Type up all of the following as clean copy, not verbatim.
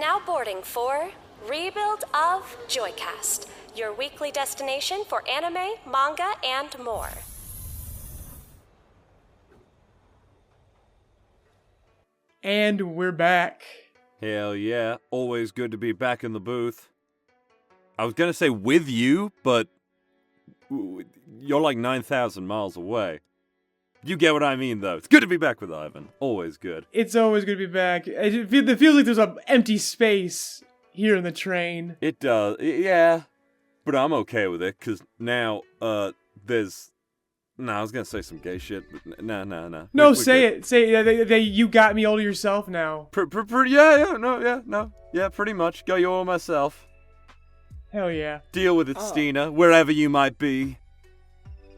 Now boarding for Rebuild of JoyCast, your weekly destination for anime, manga, and more. And we're back. Hell yeah, always good to be back in the booth. I was gonna say with you, but you're like 9,000 miles away. You get what I mean, though. It's good to be back with Ivan. Always good. It's always good to be back. It feels like there's an empty space here in the train. It does, yeah. But I'm okay with it, because now, there's... Nah, I was gonna say some gay shit, but nah. No, say it. Say it. You got me all to yourself now. Yeah, pretty much. Got you all myself. Hell yeah. Deal with it, Steena, wherever you might be.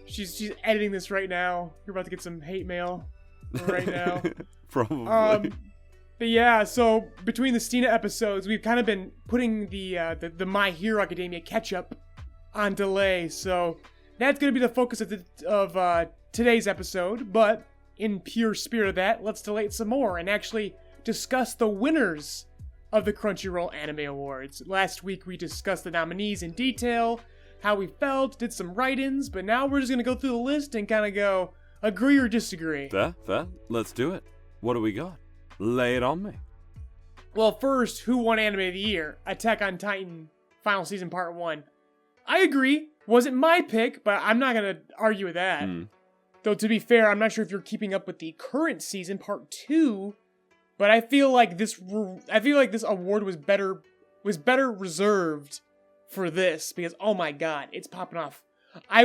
She's editing this right now. You're about to get some hate mail right now. Probably. But yeah, so between the Steena episodes, we've kind of been putting the My Hero Academia catch-up on delay, so that's going to be the focus of today's episode, but in pure spirit of that, let's delay it some more and actually discuss the winners of the Crunchyroll Anime Awards. Last week we discussed the nominees in detail, how we felt, did some write-ins, but now we're just going to go through the list and kind of go agree or disagree. Fair. Let's do it. What do we got? Lay it on me. Well, first, who won Anime of the Year? Attack on Titan, Final Season Part 1. I agree. Wasn't my pick, but I'm not going to argue with that. Though, to be fair, I'm not sure if you're keeping up with the current season, Part 2, but I feel like this award was better reserved for this, because, oh my god, it's popping off. I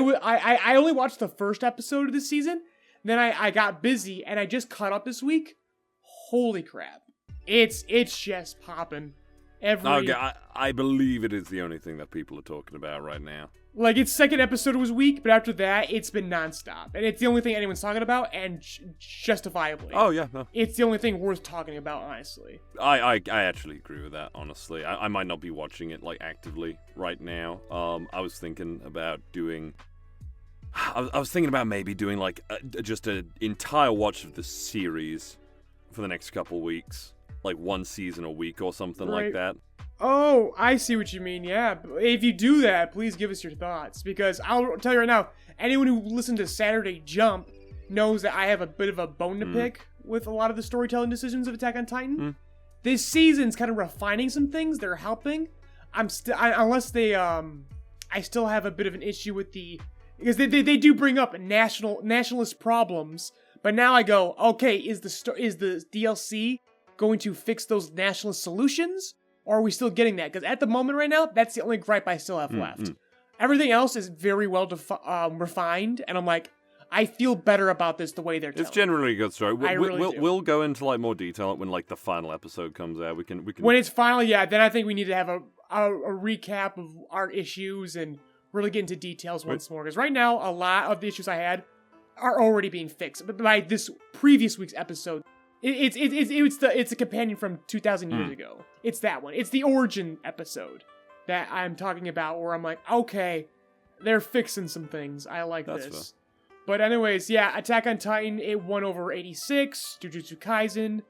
only watched the first episode of this season, then I got busy, and I just caught up this week. Holy crap. It's just popping. I believe it is the only thing that people are talking about right now. Like, its second episode was weak, but after that, it's been nonstop. And it's the only thing anyone's talking about, and justifiably. Oh, yeah. No. It's the only thing worth talking about, honestly. I actually agree with that, honestly. I might not be watching it, like, actively right now. I was thinking about doing... I was thinking about maybe doing, like, just an entire watch of the series for the next couple weeks. Like, one season a week or something like that. Oh, I see what you mean, yeah. If you do that, please give us your thoughts. Because I'll tell you right now, anyone who listened to Saturday Jump knows that I have a bit of a bone to pick with a lot of the storytelling decisions of Attack on Titan. This season's kind of refining some things. They're helping. I still have a bit of an issue with because they do bring up nationalist problems. But now I go, okay, is the DLC going to fix those nationalist solutions? Or are we still getting that? Because at the moment right now, that's the only gripe I still have left. Everything else is very well refined, and I'm like, I feel better about this the way they're telling. It's generally a good story. We'll go into like more detail when like the final episode comes out. We can. When it's final, yeah, then I think we need to have a recap of our issues and really get into details once more. Because right now, a lot of the issues I had are already being fixed. But by this previous week's episode, it's a companion from 2,000 years ago. It's that one. It's the origin episode that I'm talking about, where I'm like, okay, they're fixing some things. I like this. Fair. But anyways, yeah, Attack on Titan, it won over 86, Jujutsu Kaisen,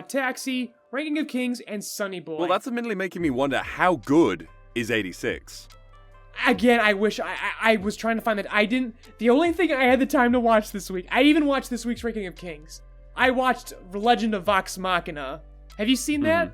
Taxi, Ranking of Kings, and Sunny Boy. Well, that's admittedly making me wonder, how good is 86? Again, I wish I was trying to find that. I didn't. The only thing I had the time to watch this week, I even watched this week's Ranking of Kings. I watched Legend of Vox Machina. Have you seen that?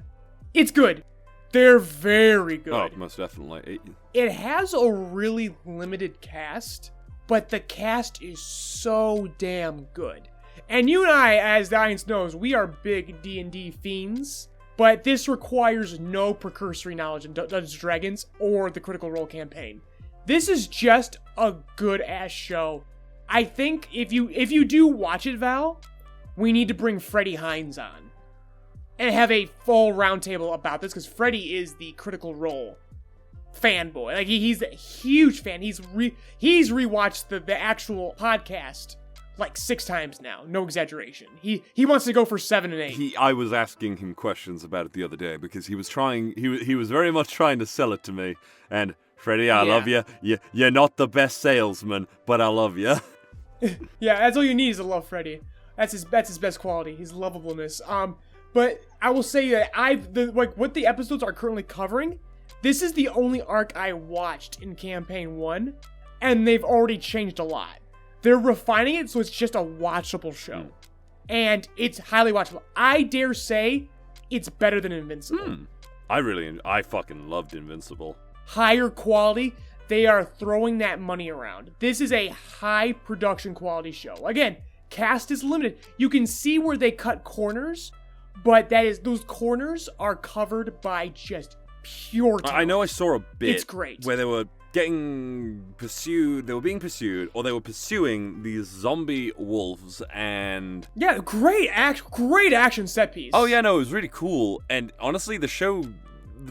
It's good. They're very good. Oh, most definitely. It has a really limited cast, but the cast is so damn good. And you and I, as the audience knows, we are big D&D fiends, but this requires no precursory knowledge in Dungeons & Dragons or the Critical Role campaign. This is just a good-ass show. I think if you do watch it, Val, we need to bring Freddie Hines on and have a full roundtable about this, because Freddie is the Critical Role fanboy. Like, he's a huge fan. He's rewatched the actual podcast like 6 times now. No exaggeration. He wants to go for 7 and 8. I was asking him questions about it the other day, because he was very much trying to sell it to me. And Freddie, I love you. You're not the best salesman, but I love you. Yeah, that's all you need is to love Freddie. That's his best quality, his lovableness. But I will say that what the episodes are currently covering, this is the only arc I watched in Campaign 1, and they've already changed a lot. They're refining it so it's just a watchable show. And it's highly watchable. I dare say it's better than Invincible. I fucking loved Invincible. Higher quality. They are throwing that money around. This is a high production quality show. Again, cast is limited. You can see where they cut corners, but those corners are covered by just pure talent. I know I saw a bit. It's great. Where they were being pursued, or they were pursuing these zombie wolves, and yeah, great action set piece. Oh yeah, no, it was really cool. And honestly, the show,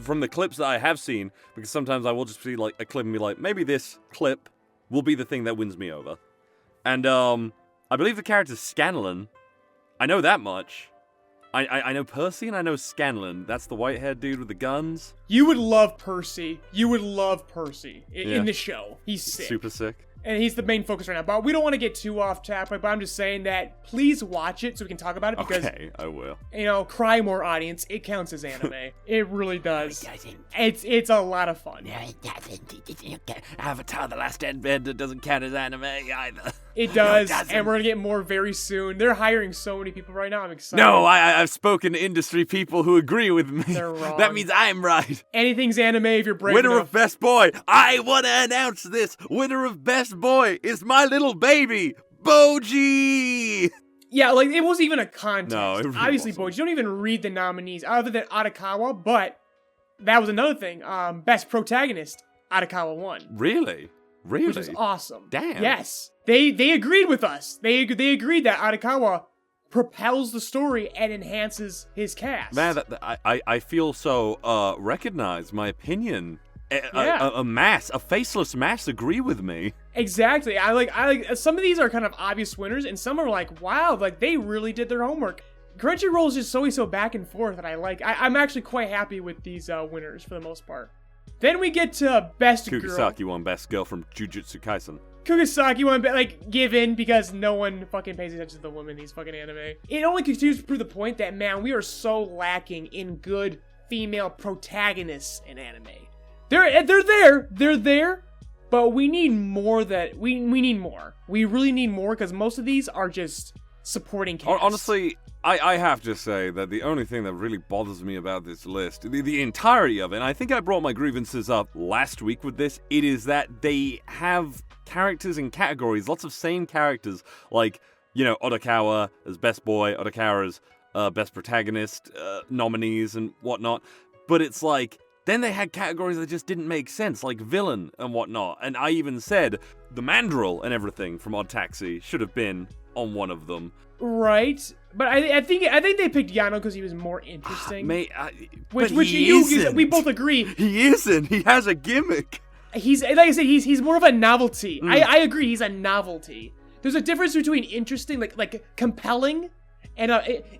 from the clips that I have seen, because sometimes I will just see like a clip and be like, maybe this clip will be the thing that wins me over. And I believe the character's Scanlan. I know that much. I know Percy and I know Scanlan. That's the white-haired dude with the guns. You would love Percy. In the show. He's sick. Super sick. And he's the main focus right now. But we don't want to get too off topic, but I'm just saying that please watch it so we can talk about it because, okay, I will. Cry more audience. It counts as anime. It really does. No, it doesn't. It's a lot of fun. No, it doesn't. Avatar: The Last Airbender doesn't count as anime either. It does, No, it doesn't. and we're gonna get more very soon. They're hiring so many people right now. I'm excited. No, I've spoken to industry people who agree with me. They're wrong. That means I'm right. Anything's anime if you're brave Winner enough. of Best Boy. I want to announce this. Winner of Best Boy is my little baby, Boji. Yeah, like, it wasn't even a contest. No, it really Obviously, wasn't. boys, you don't even read the nominees other than Arakawa, but that was another thing. Best protagonist, Arakawa won. Really? Really? Which is awesome. Damn. Yes. They agreed with us. They agreed that Arakawa propels the story and enhances his cast. Man, I feel so recognized. My opinion. Yeah. A faceless mass agree with me. Exactly. I like some of these are kind of obvious winners, and some are like, wow, like they really did their homework. Crunchyroll is just always so back and forth, and I'm actually quite happy with these winners for the most part. Then we get to Best Girl. Kugisaki won Best Girl from Jujutsu Kaisen. Kugisaki won, like, given because no one fucking pays attention to the women in these fucking anime. It only continues to prove the point that, man, we are so lacking in good female protagonists in anime. They're there, but we need more we need more. We really need more because most of these are just supporting cast. Honestly, I have to say that the only thing that really bothers me about this list, the entirety of it, and I think I brought my grievances up last week with this, it is that they have characters in categories, lots of same characters, like, Odokawa as Best Boy, Odokawa's Best Protagonist nominees and whatnot, but it's like, then they had categories that just didn't make sense, like villain and whatnot, and I even said the Mandrill and everything from Odd Taxi should have been on one of them. Right, but I think they picked Yano because he was more interesting. Which we both agree. He isn't. He has a gimmick. He's like I said, he's more of a novelty. I agree. He's a novelty. There's a difference between interesting, like compelling, and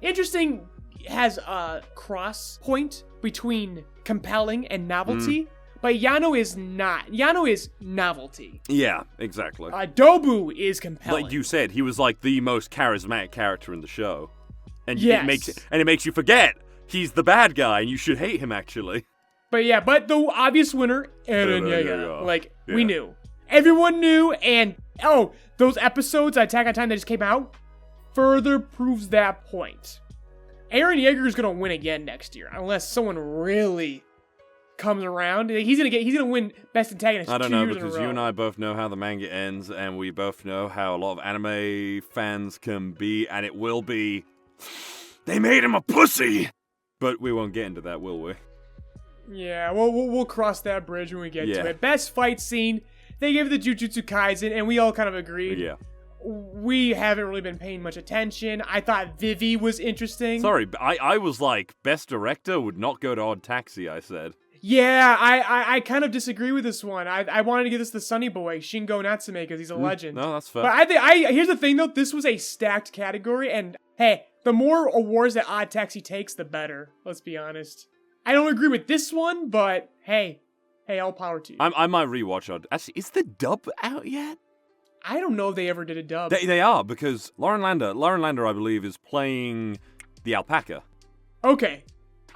interesting has a cross point between compelling and novelty. But Yano is not. Yano is novelty. Yeah, exactly. Dobu is compelling. Like you said, he was like the most charismatic character in the show. And yes. it makes you forget he's the bad guy and you should hate him actually. But the obvious winner, Eren Jaeger. Like, yeah. We knew. Everyone knew, and those episodes of Attack on Titan that just came out further proves that point. Eren Jaeger is gonna win again next year, unless someone really comes around. He's gonna win Best Antagonist. I don't know, 2 years in a because row. you and I both know how the manga ends, and we both know how a lot of anime fans can be, and it will be, they made him a pussy! But we won't get into that, will we? Yeah, we'll cross that bridge when we get Yeah. to it. Best fight scene, they gave it the Jujutsu Kaisen, and we all kind of agreed. Yeah. We haven't really been paying much attention. I thought Vivi was interesting. Sorry, but I was like, Best Director would not go to Odd Taxi, I said. Yeah, I kind of disagree with this one. I wanted to give this to Sunny Boy, Shingo Natsume, because he's a legend. No, that's fair. But here's the thing though, this was a stacked category, and hey, the more awards that Odd Taxi takes, the better. Let's be honest. I don't agree with this one, but hey, all power to you. I might rewatch Odd. Actually, is the dub out yet? I don't know if they ever did a dub. They are, because Lauren Lander, I believe, is playing the alpaca. Okay.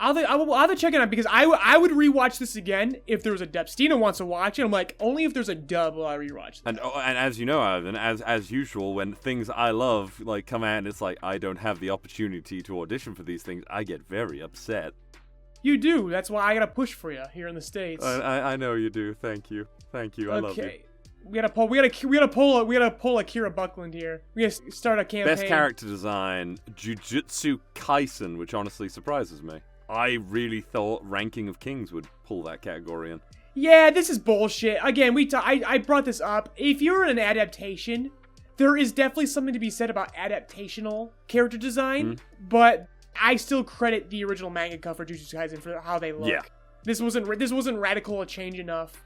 I'll have to check it out because I would rewatch this again if there was a dub. Steena wants to watch it. I'm like, only if there's a dub will I rewatch this. And as you know, Ivan, as usual, when things I love like come out and it's like I don't have the opportunity to audition for these things, I get very upset. You do. That's why I gotta push for you here in the States. I know you do. Thank you. I love you. Okay. We gotta pull Akira Buckland here. We gotta start a campaign. Best character design, Jujutsu Kaisen, which honestly surprises me. I really thought Ranking of Kings would pull that category in. Yeah, this is bullshit. Again, I brought this up. If you're an adaptation, there is definitely something to be said about adaptational character design, but I still credit the original manga for Jujutsu Kaisen for how they look. Yeah. This wasn't radical a change enough.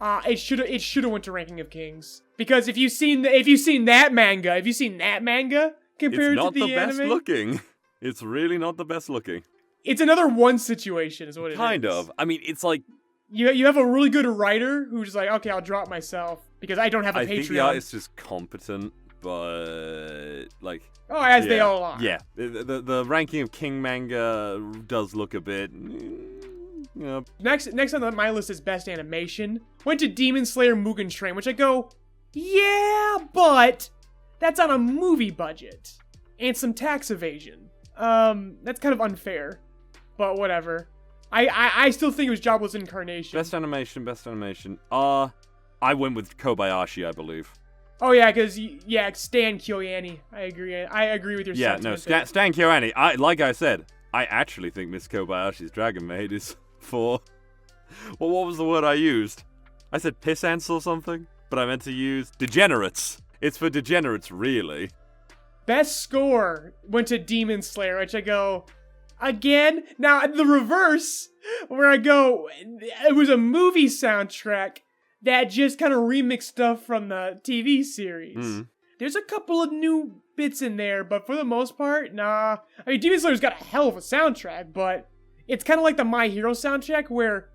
It should have went to Ranking of Kings, because if you've seen that manga compared it's not to the best anime, looking. It's really not the best looking. It's another one situation, is what it is. Kind of. I mean, it's like you have a really good writer who's like, okay, I'll drop myself because I don't have a Patreon. I think the artist is competent, but like. Oh, as they all are. Yeah, the Ranking of King manga does look a bit. Next on my list is Best Animation. Went to Demon Slayer Mugen Train, which I go, yeah, but that's on a movie budget and some tax evasion. That's kind of unfair, but whatever. I still think it was Jobless Incarnation. Best animation. I went with Kobayashi, I believe. Oh yeah, because Stan Kyoani. I agree with your sentiment. Yeah, no, Stan Kyoani. Like I said, I actually think Miss Kobayashi's Dragon Maid is for. Well, what was the word I used? I said pissants or something, but I meant to use degenerates. It's for degenerates, really. Best score went to Demon Slayer, which I go, again? Now, the reverse, where I go, it was a movie soundtrack that just kind of remixed stuff from the TV series. There's a couple of new bits in there, but for the most part, nah. I mean, Demon Slayer's got a hell of a soundtrack, but it's kind of like the My Hero soundtrack, where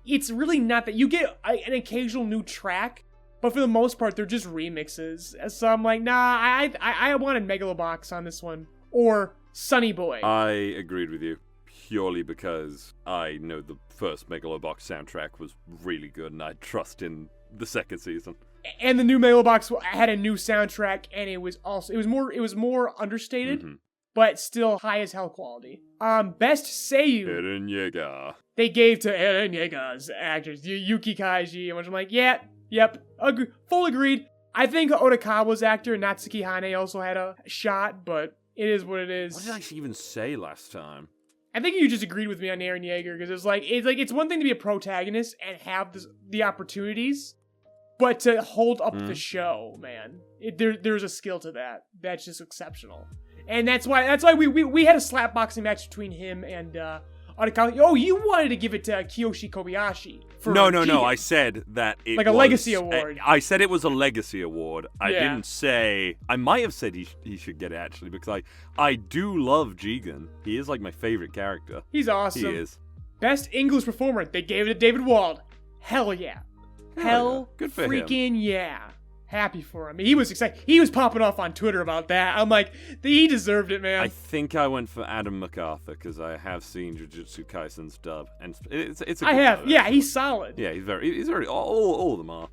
it's really not that. You get an occasional new track, but for the most part, they're just remixes. So I'm like, nah, I wanted Megalobox on this one. Or Sunny Boy. I agreed with you, purely because I know the first Megalobox soundtrack was really good, and I trust in the second season. And the new Megalobox had a new soundtrack, and it was more understated, but still high as hell quality. Best Seiyu. Eren Jaeger. They gave to Eren Jaeger's actors, Yuki Kaiji, which I'm like, yeah. Yep, full agreed. I think Otakawa's actor, Natsuki Hane, also had a shot, but it is what it is. What did I even say last time? I think you just agreed with me on Eren Jaeger, because it's one thing to be a protagonist and have the opportunities, but to hold up the show, man, there's a skill to that. That's just exceptional, and that's why we had a slap boxing match between him and Otakawa. Oh, you wanted to give it to Kiyoshi Kobayashi. No. I said that it was a legacy award. I said it was a legacy award. I didn't say. I might have said he should get it, actually, because I do love Jigen. He is like my favorite character. He's awesome. He is. Best English performer. They gave it to David Wald. Hell yeah. Hell good for freaking yeah. Happy for him. He was excited. He was popping off on Twitter about that. I'm like, he deserved it, man. I think I went for Adam MacArthur because I have seen Jujutsu Kaisen's dub, and it's a good I have. dub, Yeah, actually. he's solid. Yeah, he's very. All of them are.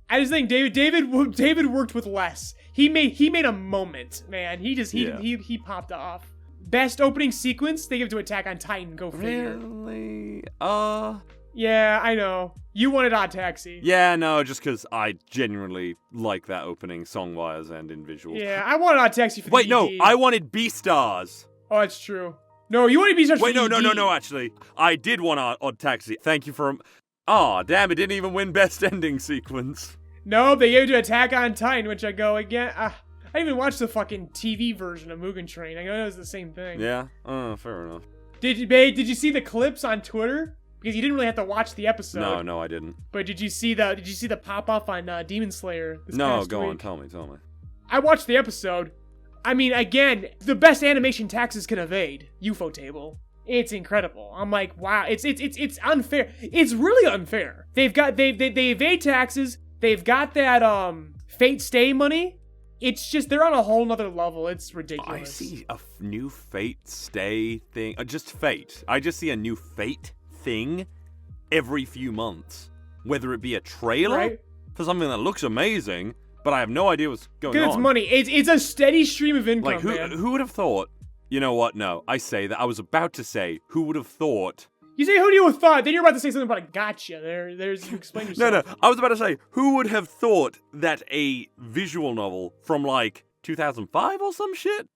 I just think David worked with less. He made a moment, man. He popped off. Best opening sequence. They give it to Attack on Titan. Go figure. Really? Yeah, I know. You wanted Odd Taxi. Yeah, no, just because I genuinely like that opening song-wise and in visuals. Yeah, I wanted Odd Taxi for the Wait, no, ED. I wanted B-Stars. Oh, that's true. No, you wanted B-Stars for the ED. No, actually. I did want Odd Taxi. Thank you for... damn, it didn't even win Best Ending Sequence. No, they gave it to Attack on Titan, which I go, again... I didn't even watch the fucking TV version of Mugen Train. I know it was the same thing. Yeah? Fair enough. Did you see the clips on Twitter? Because you didn't really have to watch the episode. No, I didn't. But did you see the pop off on Demon Slayer this No, past go week? on, tell me. I watched the episode. I mean, again, the best animation taxes can evade. UFO table. It's incredible. I'm like, wow, it's unfair. It's really unfair. They evade taxes. They've got that Fate Stay money. It's just, they're on a whole nother level. It's ridiculous. I see a new Fate Stay thing. Just Fate. I just see a new Fate thing every few months. Whether it be a trailer for something that looks amazing, but I have no idea what's going on. It's money. It's a steady stream of income, like, man. who would have thought? You know what? No, I say that. I was about to say, who would have thought? You say, who do you have thought? Then you're about to say something about a gotcha. There's, you explain yourself. No. I was about to say, who would have thought that a visual novel from, like, 2005 or some shit?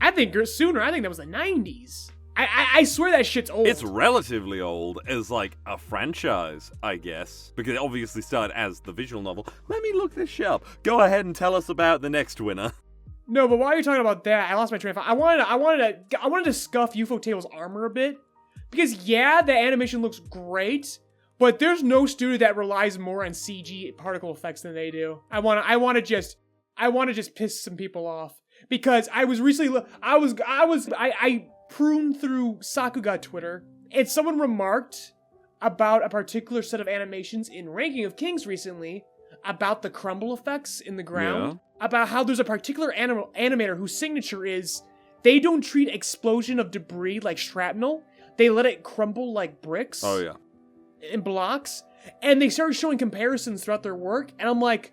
I think sooner. I think that was the 90s. I swear that shit's old. It's relatively old as, like, a franchise, I guess. Because it obviously started as the visual novel. Let me look this shit up. Go ahead and tell us about the next winner. No, but while you're talking about that, I lost my train of thought. I wanted to scuff Ufotable's armor a bit. Because, yeah, the animation looks great, but there's no studio that relies more on CG particle effects than they do. I want to just piss some people off. Because I was recently, I pruned through Sakuga Twitter, and someone remarked about a particular set of animations in Ranking of Kings recently, about the crumble effects in the ground, about how there's a particular animator whose signature is, they don't treat explosion of debris like shrapnel, they let it crumble like bricks. Oh, yeah. In blocks. And they started showing comparisons throughout their work, and I'm like,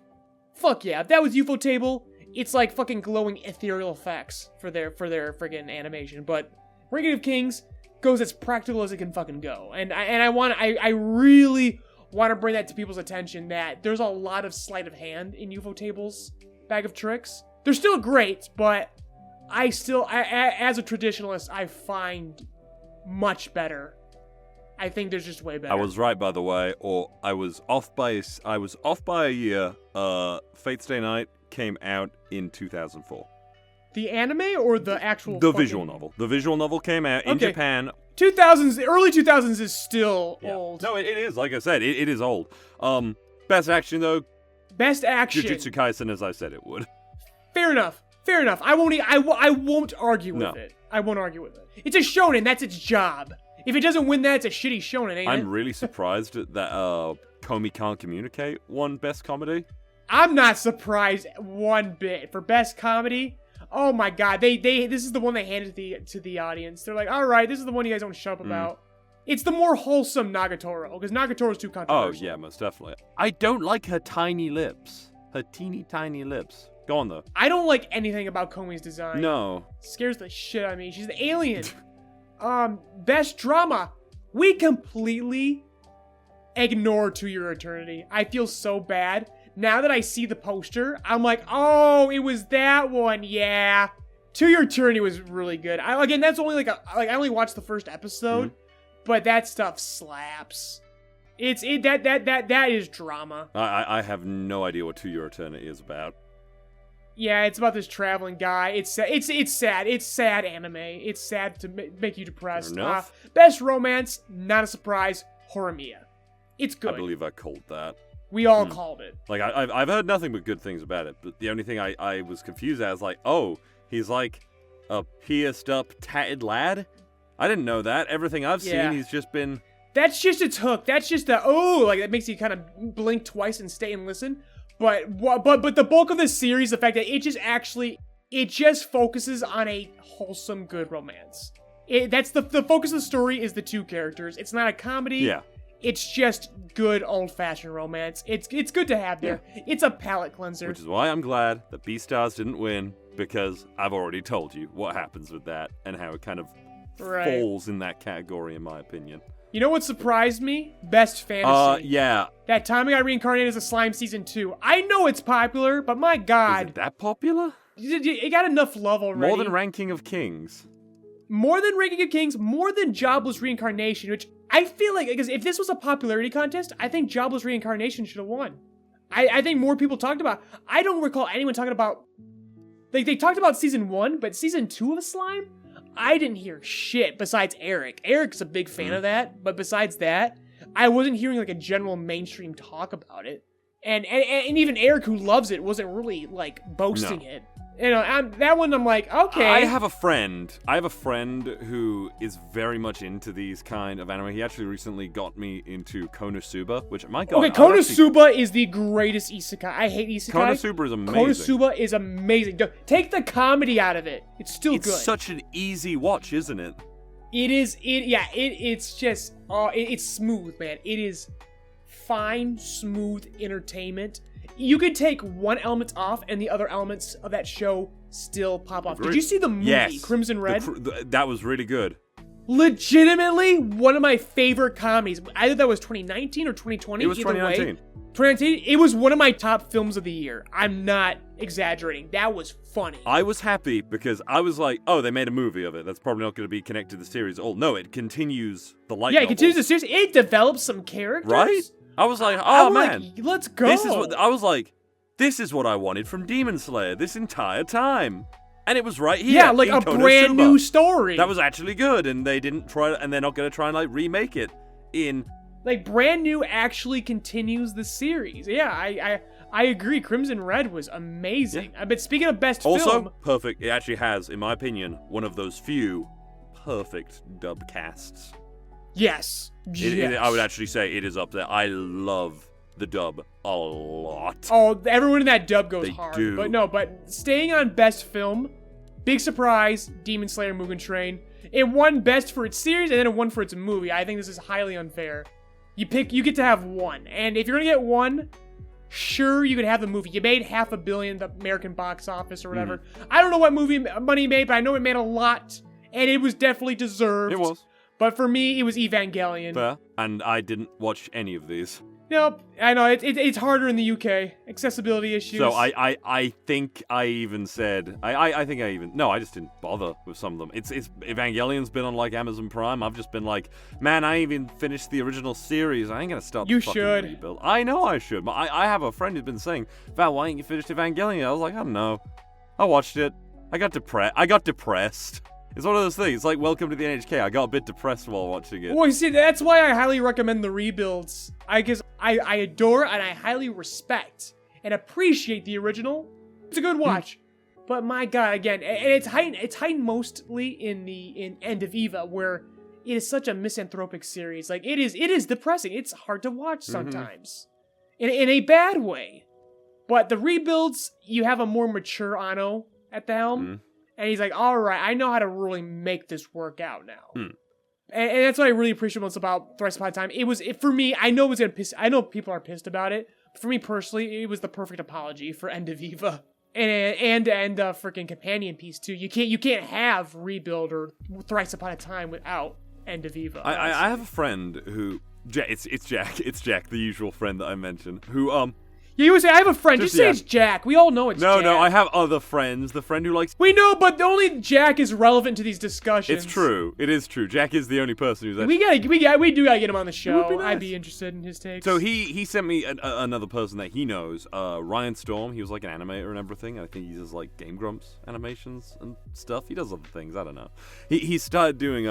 fuck yeah, if that was Ufotable, it's like fucking glowing ethereal effects for their friggin' animation. But Ranking of Kings goes as practical as it can fucking go. And I really want to bring that to people's attention, that there's a lot of sleight of hand in Ufotable's bag of tricks. They're still great, but I as a traditionalist, I find much better. I think there's just way better. I was right, by the way, or I was off by a year. Fate Stay Night came out in 2004. The anime or the actual? The visual novel. The visual novel came out in Japan. 2000s, early 2000s is still old. No, it is. Like I said, it is old. Best action though. Best action. Jujutsu Kaisen, as I said it would. Fair enough. I won't argue with it. I won't argue with it. It's a shonen. That's its job. If it doesn't win that, it's a shitty shonen, ain't it? I'm really surprised that Komi Can't Communicate won Best Comedy. I'm not surprised one bit. For Best Comedy, oh my god, this is the one they handed to the audience. They're like, all right, this is the one you guys don't shut up about. It's the more wholesome Nagatoro, because Nagatoro's too controversial. Oh yeah, most definitely. I don't like her tiny lips. Her teeny tiny lips. Go on though. I don't like anything about Komi's design. No. Scares the shit out of me. She's an alien. Best drama. We completely ignore To Your Eternity. I feel so bad. Now that I see the poster, I'm like, oh, it was that one. Yeah. To Your Eternity was really good. Again, that's only I only watched the first episode, but that stuff slaps. That is drama. I have no idea what To Your Eternity is about. Yeah, it's about this traveling guy. It's sad. It's sad anime. It's sad to make you depressed. Best romance, not a surprise, Horimiya. It's good. I believe I called that. We all called it. Like, I've heard nothing but good things about it, but the only thing I was confused at is like, oh, he's like a pierced up, tatted lad? I didn't know that. Everything I've seen, he's just been... That's just its hook. That's just that that makes you kind of blink twice and stay and listen. But the bulk of this series, the fact that it just focuses on a wholesome, good romance. That's the focus of the story is the two characters. It's not a comedy. Yeah. It's just good old-fashioned romance. It's good to have there. Yeah. It's a palate cleanser. Which is why I'm glad that Beastars didn't win, because I've already told you what happens with that and how it kind of falls in that category, in my opinion. You know what surprised me? Best fantasy. Yeah. That time I got reincarnated as a slime season 2. I know it's popular, but my god. Is it that popular? It got enough love already. More than Ranking of Kings. More than Ranking of Kings, more than Jobless Reincarnation, which I feel like, because if this was a popularity contest, I think Jobless Reincarnation should have won. I think more people talked about. I don't recall anyone talking about. Like, they talked about season 1, but season 2 of Slime? I didn't hear shit besides Eric. Eric's a big fan of that, but besides that, I wasn't hearing like a general mainstream talk about it. And even Eric, who loves it, wasn't really like boasting it. that one I'm like, okay. I have a friend who is very much into these kind of anime. He actually recently got me into Konosuba, which, my God. Okay, Konosuba is the greatest isekai. I hate isekai. Konosuba is amazing. Konosuba is amazing. Take the comedy out of it. It's still good. It's such an easy watch, isn't it? It is. It's just. It's smooth, man. It is fine, smooth entertainment. You could take one element off, and the other elements of that show still pop off. Did you see the movie, yes. Crimson Red? That was really good. Legitimately, one of my favorite comedies. Either that was 2019 or 2020. It was either 2019. Way. 2019. It was one of my top films of the year. I'm not exaggerating. That was funny. I was happy because I was like, oh, they made a movie of it. That's probably not going to be connected to the series at all. No, it continues the light novel. It continues the series. It develops some characters. Right? I was like, oh, man. Like, let's go. This is what I wanted from Demon Slayer this entire time. And it was right here. Yeah, like a brand new story. That was actually good, and they didn't try, and they're not going to try and like remake it in. Like, brand new actually continues the series. Yeah, I agree. Crimson Red was amazing. Yeah. But speaking of best also, film, perfect. It actually has, in my opinion, one of those few perfect dub casts. Yes. I would actually say it is up there. I love the dub a lot. Oh, everyone in that dub goes hard. Do. But staying on best film, big surprise, Demon Slayer Mugen Train. It won best for its series, and then it won for its movie. I think this is highly unfair. You get to have one. And if you're going to get one, sure, you could have the movie. You made $500 million at the American box office or whatever. I don't know what movie money made, but I know it made a lot, and it was definitely deserved. It was. But for me, it was Evangelion. Fair. And I didn't watch any of these. Nope. I know, it's harder in the UK. Accessibility issues. So I think I even said... No, I just didn't bother with some of them. It's Evangelion's been on, like, Amazon Prime. I've just been like, man, I even finished the original series. I ain't gonna start the fucking rebuild. I know I should. But I have a friend who's been saying, Val, why ain't you finished Evangelion? I was like, I don't know. I watched it. I got depressed. It's one of those things. It's like Welcome to the NHK. I got a bit depressed while watching it. Well, you see, that's why I highly recommend the rebuilds. Guess I adore and I highly respect and appreciate the original. It's a good watch. But my God, again, and it's heightened mostly in End of Eva, where it is such a misanthropic series. Like, it is depressing. It's hard to watch sometimes. In a bad way. But the rebuilds, you have a more mature Anno at the helm. And he's like, all right, I know how to really make this work out now. And that's what I really appreciate most about Thrice Upon a Time. For me, I know people are pissed about it. But for me personally, it was the perfect apology for End of Eva. And freaking companion piece too. You can't have Rebuild or Thrice Upon a Time without End of Eva. I have a friend who... It's Jack. It's Jack, the usual friend that I mentioned. Who, You would say, I have a friend. Just say it's Jack. We all know it's Jack. No, I have other friends. The friend who likes... We know, but only Jack is relevant to these discussions. It's true. It is true. Jack is the only person who's actually... We do gotta get him on the show. Nice. I'd be interested in his takes. So he sent me another person that he knows, Ryan Storm. He was like an animator and everything. I think he does like Game Grumps animations and stuff. He does other things. I don't know. He started doing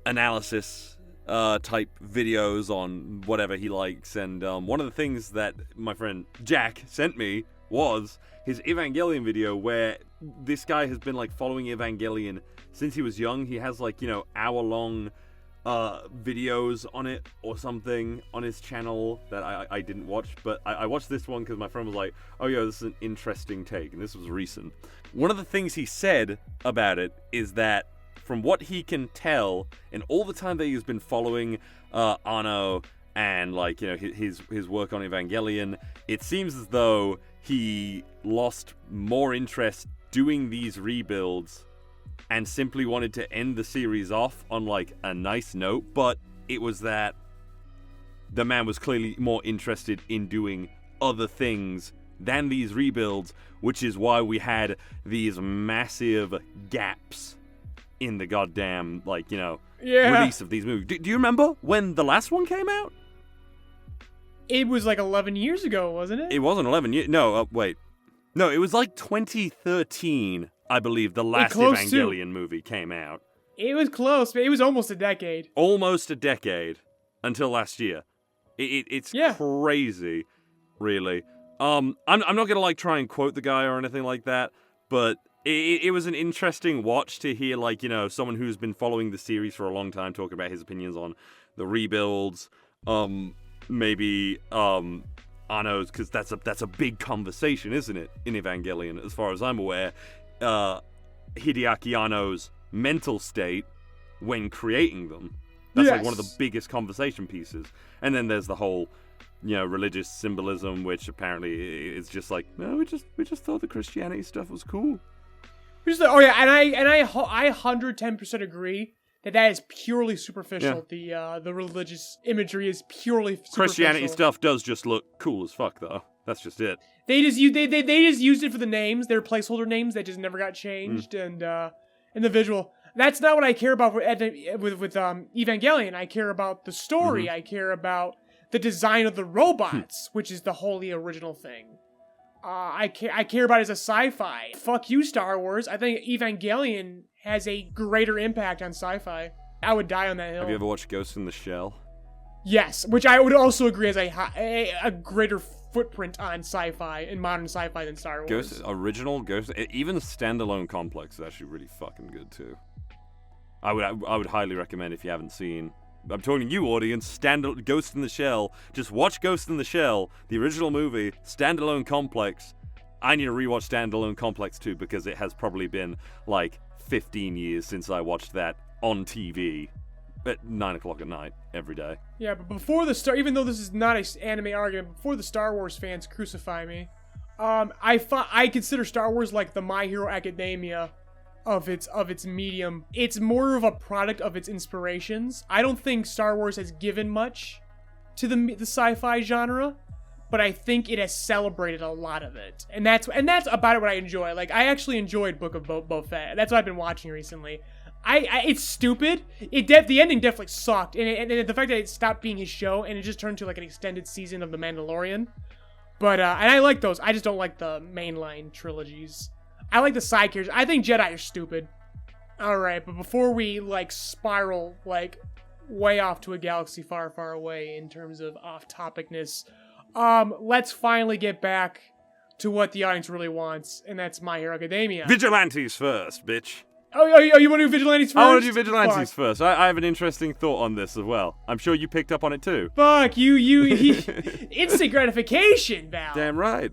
analysis type videos on whatever he likes, and one of the things that my friend Jack sent me was his Evangelion video, where this guy has been like following Evangelion since he was young. He has like, hour-long videos on it or something on his channel that I didn't watch, but I watched this one because my friend was like, oh yeah, this is an interesting take, and this was recent. One of the things he said about it is that from what he can tell, in all the time that he's been following Anno and like his work on Evangelion, it seems as though he lost more interest doing these rebuilds and simply wanted to end the series off on like a nice note. But it was that the man was clearly more interested in doing other things than these rebuilds, which is why we had these massive gaps in the goddamn, release of these movies. Do you remember when the last one came out? It was like 11 years ago, wasn't it? It wasn't 11 years. No, wait. No, it was like 2013, I believe, the last Evangelion movie came out. It was close, but it was almost a decade. Almost a decade until last year. It's crazy, really. I'm not gonna try and quote the guy or anything like that, but it was an interesting watch to hear, like, you know, someone who's been following the series for a long time talk about his opinions on the rebuilds, maybe Anno's, because that's a big conversation, isn't it, in Evangelion, as far as I'm aware. Hideaki Anno's mental state when creating them. That's like one of the biggest conversation pieces. And then there's the whole, you know, religious symbolism, which apparently is just like, no, we just thought the Christianity stuff was cool. Oh yeah, and I 110% agree that is purely superficial. Yeah. The religious imagery is purely superficial. Christianity stuff does just look cool as fuck, though. That's just it. They just used it for the names. They're placeholder names that just never got changed, and the visual. That's not what I care about with Evangelion. I care about the story. I care about the design of the robots, which is the wholly original thing. I care about it as a sci-fi. Fuck you, Star Wars. I think Evangelion has a greater impact on sci-fi. I would die on that hill. Have you ever watched Ghost in the Shell? Yes, which I would also agree as a greater footprint on sci-fi and modern sci-fi than Star Wars. Ghost, even standalone Complex is actually really fucking good too. I would highly recommend if you haven't seen. I'm talking to you, audience. Ghost in the Shell. Just watch Ghost in the Shell, the original movie, standalone Complex. I need to rewatch standalone Complex too because it has probably been like 15 years since I watched that on TV at 9 o'clock at night every day. Yeah, but before even though this is not an anime argument, before the Star Wars fans crucify me, I consider Star Wars like the My Hero Academia of its medium. It's more of a product of its inspirations. I don't think Star Wars has given much to the sci-fi genre, but I think it has celebrated a lot of it, and that's about what I enjoy. Like, I actually enjoyed Book of Boba Fett. That's what I've been watching recently. It's stupid. The ending definitely sucked, and the fact that it stopped being his show and it just turned to like an extended season of The Mandalorian. But and I like those. I just don't like the mainline trilogies. I like the side characters. I think Jedi are stupid. Alright, but before we, like, spiral, like, way off to a galaxy far, far away in terms of off-topicness, let's finally get back to what the audience really wants, and that's My Hero Academia. Vigilantes first, bitch. Oh, you want to do Vigilantes first? I want to do Vigilantes first. I have an interesting thought on this as well. I'm sure you picked up on it too. Fuck, instant gratification, Val. Damn right.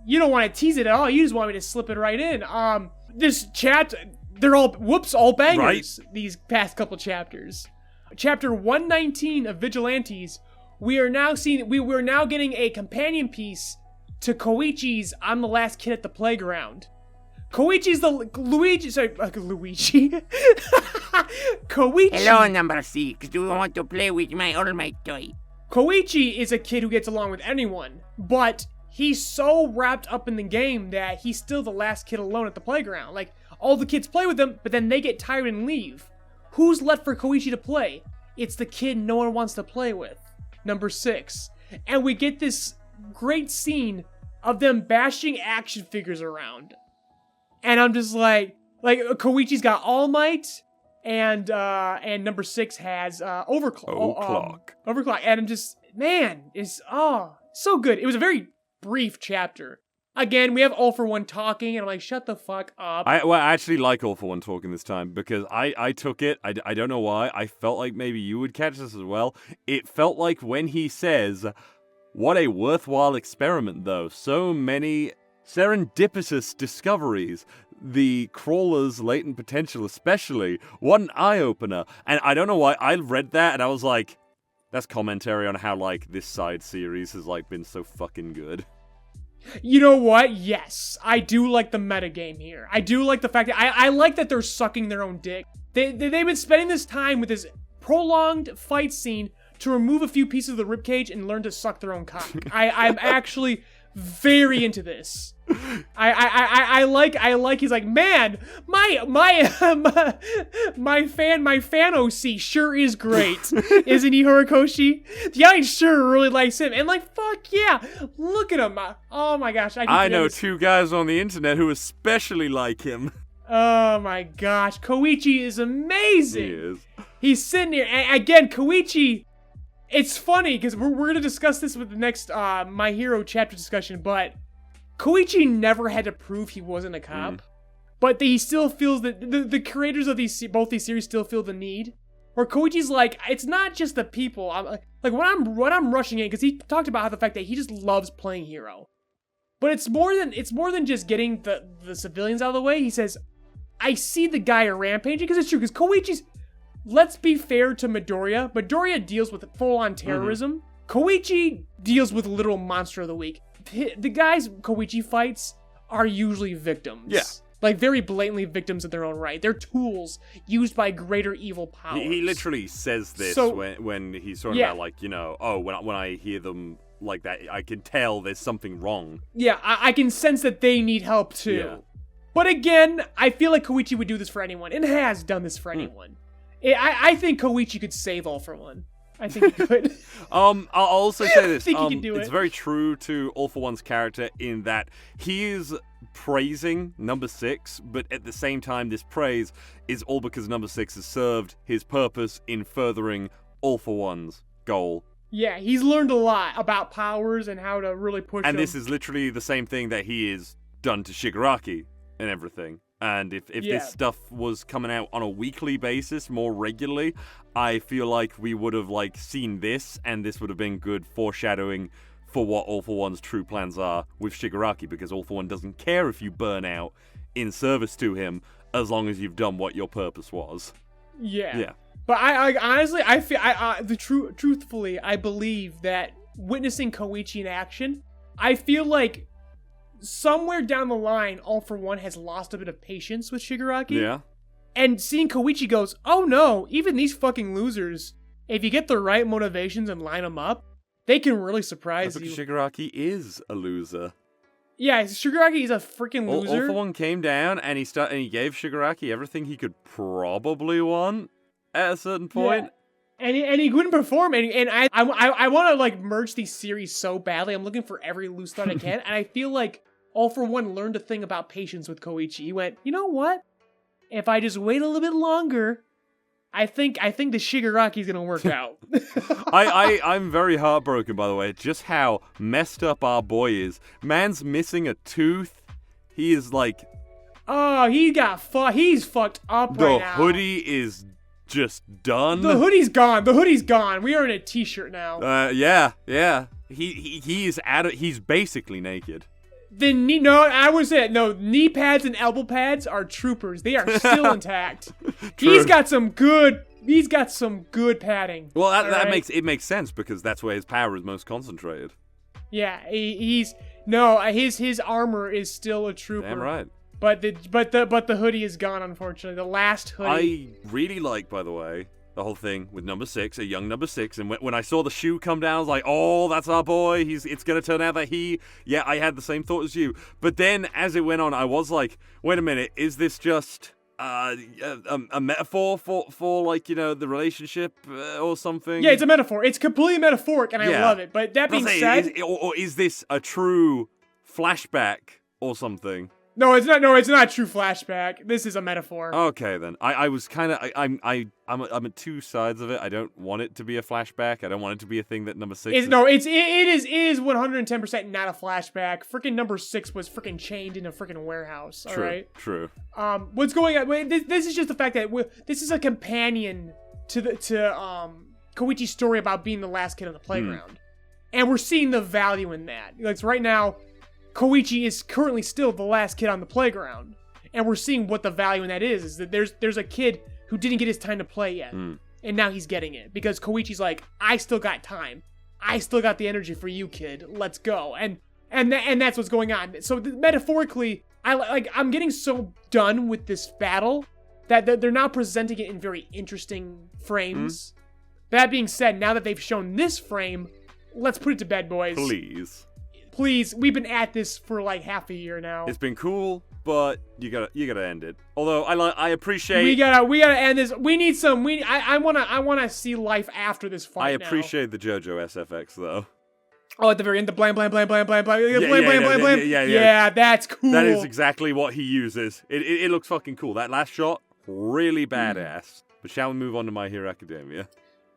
You don't want to tease it at all. You just want me to slip it right in. This chat, they're all bangers, right? These past couple chapters. Chapter 119 of Vigilantes, we're now getting a companion piece to Koichi's I'm the Last Kid at the Playground. Koichi. Koichi. Hello, number 6. Do you want to play with my all-might toy? Koichi is a kid who gets along with anyone, but he's so wrapped up in the game that he's still the last kid alone at the playground. Like, all the kids play with him, but then they get tired and leave. Who's left for Koichi to play? It's the kid no one wants to play with. Number 6. And we get this great scene of them bashing action figures around. And I'm just like Koichi's got All Might, and number 6 has Overclock. Overclock. And I'm just, man, it's so good. It was a very brief chapter. Again, we have All For One talking, and I'm like, shut the fuck up. I actually like All For One talking this time, because I took it, I don't know why, I felt like maybe you would catch this as well. It felt like when he says, what a worthwhile experiment though, so many serendipitous discoveries, the crawler's latent potential especially, what an eye-opener. And I don't know why, I read that and I was like, that's commentary on how, like, this side series has, like, been so fucking good. You know what? Yes. I do like the metagame here. I do like the fact that I like that they're sucking their own dick. They've been spending this time with this prolonged fight scene to remove a few pieces of the ribcage and learn to suck their own cock. I'm actually very into this. I like he's like, man, my fan OC sure is great. Isn't he, Horikoshi? The audience sure really likes him. And like, fuck yeah, look at him. Oh my gosh. I know 2 guys on the internet who especially like him. Oh my gosh, Koichi is amazing. He is. He's sitting here, and again, Koichi, it's funny, because we're going to discuss this with the next My Hero chapter discussion, but Koichi never had to prove he wasn't a cop, but he still feels that the creators of both these series still feel the need. Where Koichi's like, it's not just the people. What I'm rushing in, because he talked about how the fact that he just loves playing hero. But it's more than just getting the civilians out of the way. He says, I see the guy rampaging, because it's true, because Koichi's, let's be fair to Midoriya. Midoriya deals with full-on terrorism. Koichi deals with literal monster of the week. The guys Koichi fights are usually victims. Yeah. Like, very blatantly victims in their own right. They're tools used by greater evil powers. He literally says this when he's talking about, like, you know, when I hear them like that, I can tell there's something wrong. Yeah, I can sense that they need help too. Yeah. But again, I feel like Koichi would do this for anyone, and has done this for anyone. I think Koichi could save All for One. I think he could. I'll also say this. I think he can do it's it. very true to All for One's character in that he is praising number 6, but at the same time, this praise is all because number 6 has served his purpose in furthering All for One's goal. Yeah, he's learned a lot about powers and how to really push And them. this is literally the same thing that he has done to Shigaraki and everything. And if this stuff was coming out on a weekly basis more regularly, I feel like we would have like seen this, and this would have been good foreshadowing for what All for One's true plans are with Shigaraki, because All for One doesn't care if you burn out in service to him as long as you've done what your purpose was. Yeah. But I honestly, I feel, truthfully, I believe that witnessing Koichi in action, I feel like somewhere down the line, All for One has lost a bit of patience with Shigaraki. Yeah. And seeing Koichi goes, oh no, even these fucking losers, if you get the right motivations and line them up, they can really surprise you. Shigaraki is a loser. Yeah, Shigaraki is a freaking loser. All for One came down and he gave Shigaraki everything he could probably want at a certain point. Yeah. And he couldn't perform, and I want to like merge these series so badly. I'm looking for every loose thought I can, and I feel like All for One learned a thing about patience with Koichi. He went, you know what? If I just wait a little bit longer, I think the Shigaraki's gonna work out. I'm very heartbroken, by the way, just how messed up our boy is. Man's missing a tooth. He is like, oh, he's fucked up right now. The hoodie is just done. The hoodie's gone. We are in a t-shirt now. Yeah. He is he's basically naked. I would say knee pads and elbow pads are troopers. They are still intact. True. He's got some good padding. Well, that makes sense, because that's where his power is most concentrated. Yeah, his armor is still a trooper. Damn right. But the hoodie is gone, unfortunately. The last hoodie. I really like, by the way, the whole thing with number 6, a young number 6, and when I saw the shoe come down, I was like, oh, that's our boy. It's gonna turn out that I had the same thought as you. But then, as it went on, I was like, wait a minute, is this just a metaphor for like, you know, the relationship or something? Yeah, it's a metaphor. It's completely metaphoric, and I love it. But that being said, is this a true flashback or something? No, it's not. No, it's not a true flashback. This is a metaphor. Okay, then. I was kind of. I'm at two sides of it. I don't want it to be a flashback. I don't want it to be a thing that number 6. It is 110% not a flashback. Freaking number 6 was freaking chained in a freaking warehouse. All right. True. What's going on? This is just the fact that this is a companion to Koichi's story about being the last kid on the playground, and we're seeing the value in that. Like right now, Koichi is currently still the last kid on the playground, and we're seeing what the value in that is that there's a kid who didn't get his time to play yet, and now he's getting it because Koichi's like, I still got time, I still got the energy for you, kid. Let's go, and that's what's going on. So metaphorically, I'm getting so done with this battle that they're now presenting it in very interesting frames. That being said, now that they've shown this frame, let's put it to bed, boys. Please, we've been at this for like half a year now. It's been cool, but you gotta end it. Although I appreciate we gotta end this. We need some. I wanna see life after this fight. I appreciate the JoJo SFX though. Oh, at the very end, the blam. Yeah. Yeah, that's cool. That is exactly what he uses. It looks fucking cool. That last shot, really badass. But shall we move on to My Hero Academia?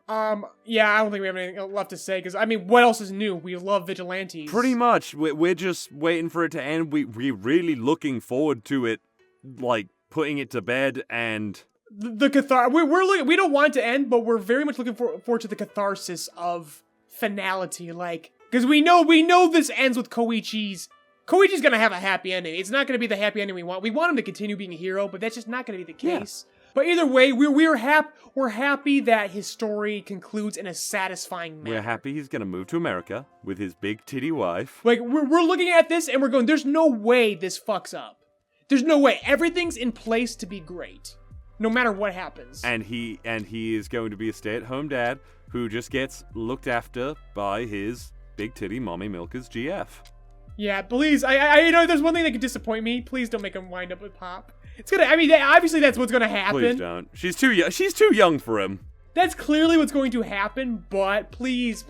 Yeah, I don't think we have anything left to say, because, I mean, what else is new? We love Vigilantes. Pretty much. We're just waiting for it to end. We're really looking forward to it, like, putting it to bed and... The we don't want it to end, but we're very much looking forward to the catharsis of finality, like, because we know this ends with Koichi's gonna have a happy ending. It's not gonna be the happy ending we want. We want him to continue being a hero, but that's just not gonna be the case. Yeah. But either way, we're happy that his story concludes in a satisfying manner. We're happy he's gonna move to America with his big titty wife. Like, we're looking at this and we're going, there's no way this fucks up. There's no way. Everything's in place to be great, no matter what happens. And he is going to be a stay-at-home dad who just gets looked after by his big titty mommy milkers GF. Yeah, please. I know there's one thing that could disappoint me. Please don't make him wind up with Pop. It's gonna. I mean, obviously that's what's gonna happen. Please don't. She's too young. She's too young for him. That's clearly what's going to happen. But please,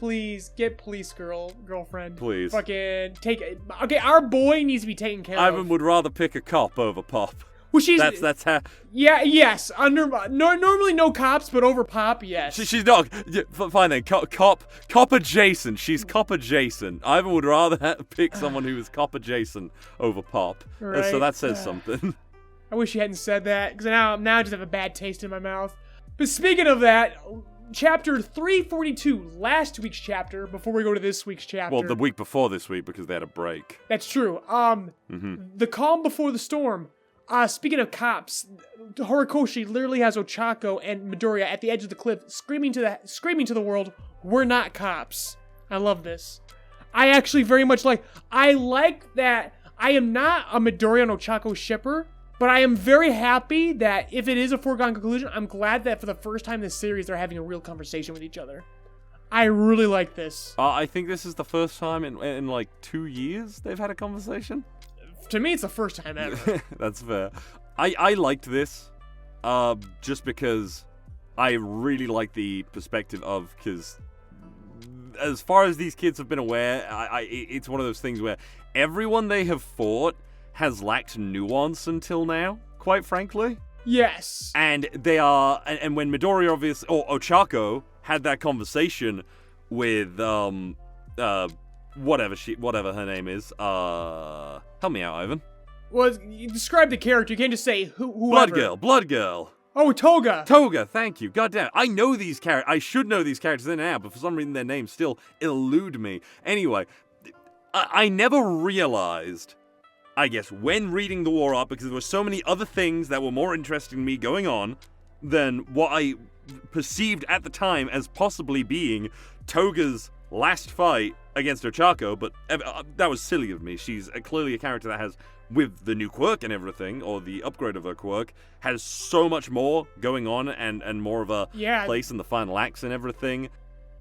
get police girlfriend. Please. Fucking take it. Okay, our boy needs to be taken care of. Ivan would rather pick a cop over Pop. Well, she's that's how. Yeah, yes. Normally no cops, but over Pop, yes. She's not. Yeah, fine then. Cop adjacent. She's cop adjacent. Ivan would rather pick someone who is cop adjacent over Pop. Right. So that says something. I wish you hadn't said that, because now I just have a bad taste in my mouth. But speaking of that, chapter 342, last week's chapter, before we go to this week's chapter. Well, the week before this week, because they had a break. That's true. The calm before the storm. Speaking of cops, Horikoshi literally has Ochako and Midoriya at the edge of the cliff, screaming to the world, "We're not cops." I love this. I actually very much I like that. I am not a Midoriya and Ochako shipper, but I am very happy that if it is a foregone conclusion, I'm glad that for the first time in this series, they're having a real conversation with each other. I really like this. I think this is the first time in like 2 years they've had a conversation. To me, it's the first time ever. That's fair. I liked this, just because I really like the perspective of, because as far as these kids have been aware, it's one of those things where everyone they have fought has lacked nuance until now, quite frankly. Yes. And they are, and when Midoriya obviously, or Ochako had that conversation with, whatever her name is, help me out, Ivan. Well, you describe the character, you can't just say whoever. Blood Girl. Oh, Toga. Toga, thank you. Goddamn, I know these characters, I should know these characters in and out, but for some reason their names still elude me. Anyway, I never realized, I guess, when reading the War Arc, because there were so many other things that were more interesting to me going on than what I perceived at the time as possibly being Toga's last fight against Ochako, but that was silly of me. She's clearly a character that has, with the new quirk and everything, or the upgrade of her quirk, has so much more going on and more of a place in the final acts and everything.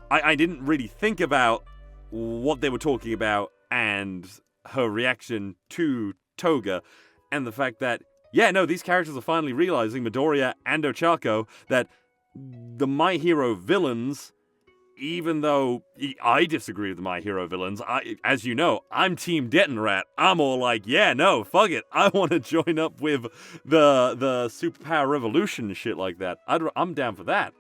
I didn't really think about what they were talking about and her reaction to Toga, and the fact that, these characters are finally realizing, Midoriya and Ochako, that the My Hero villains, even though I disagree with the My Hero villains, as you know, I'm Team Detonrat. I'm all like, fuck it. I want to join up with the superpower revolution and shit like that. I'm down for that.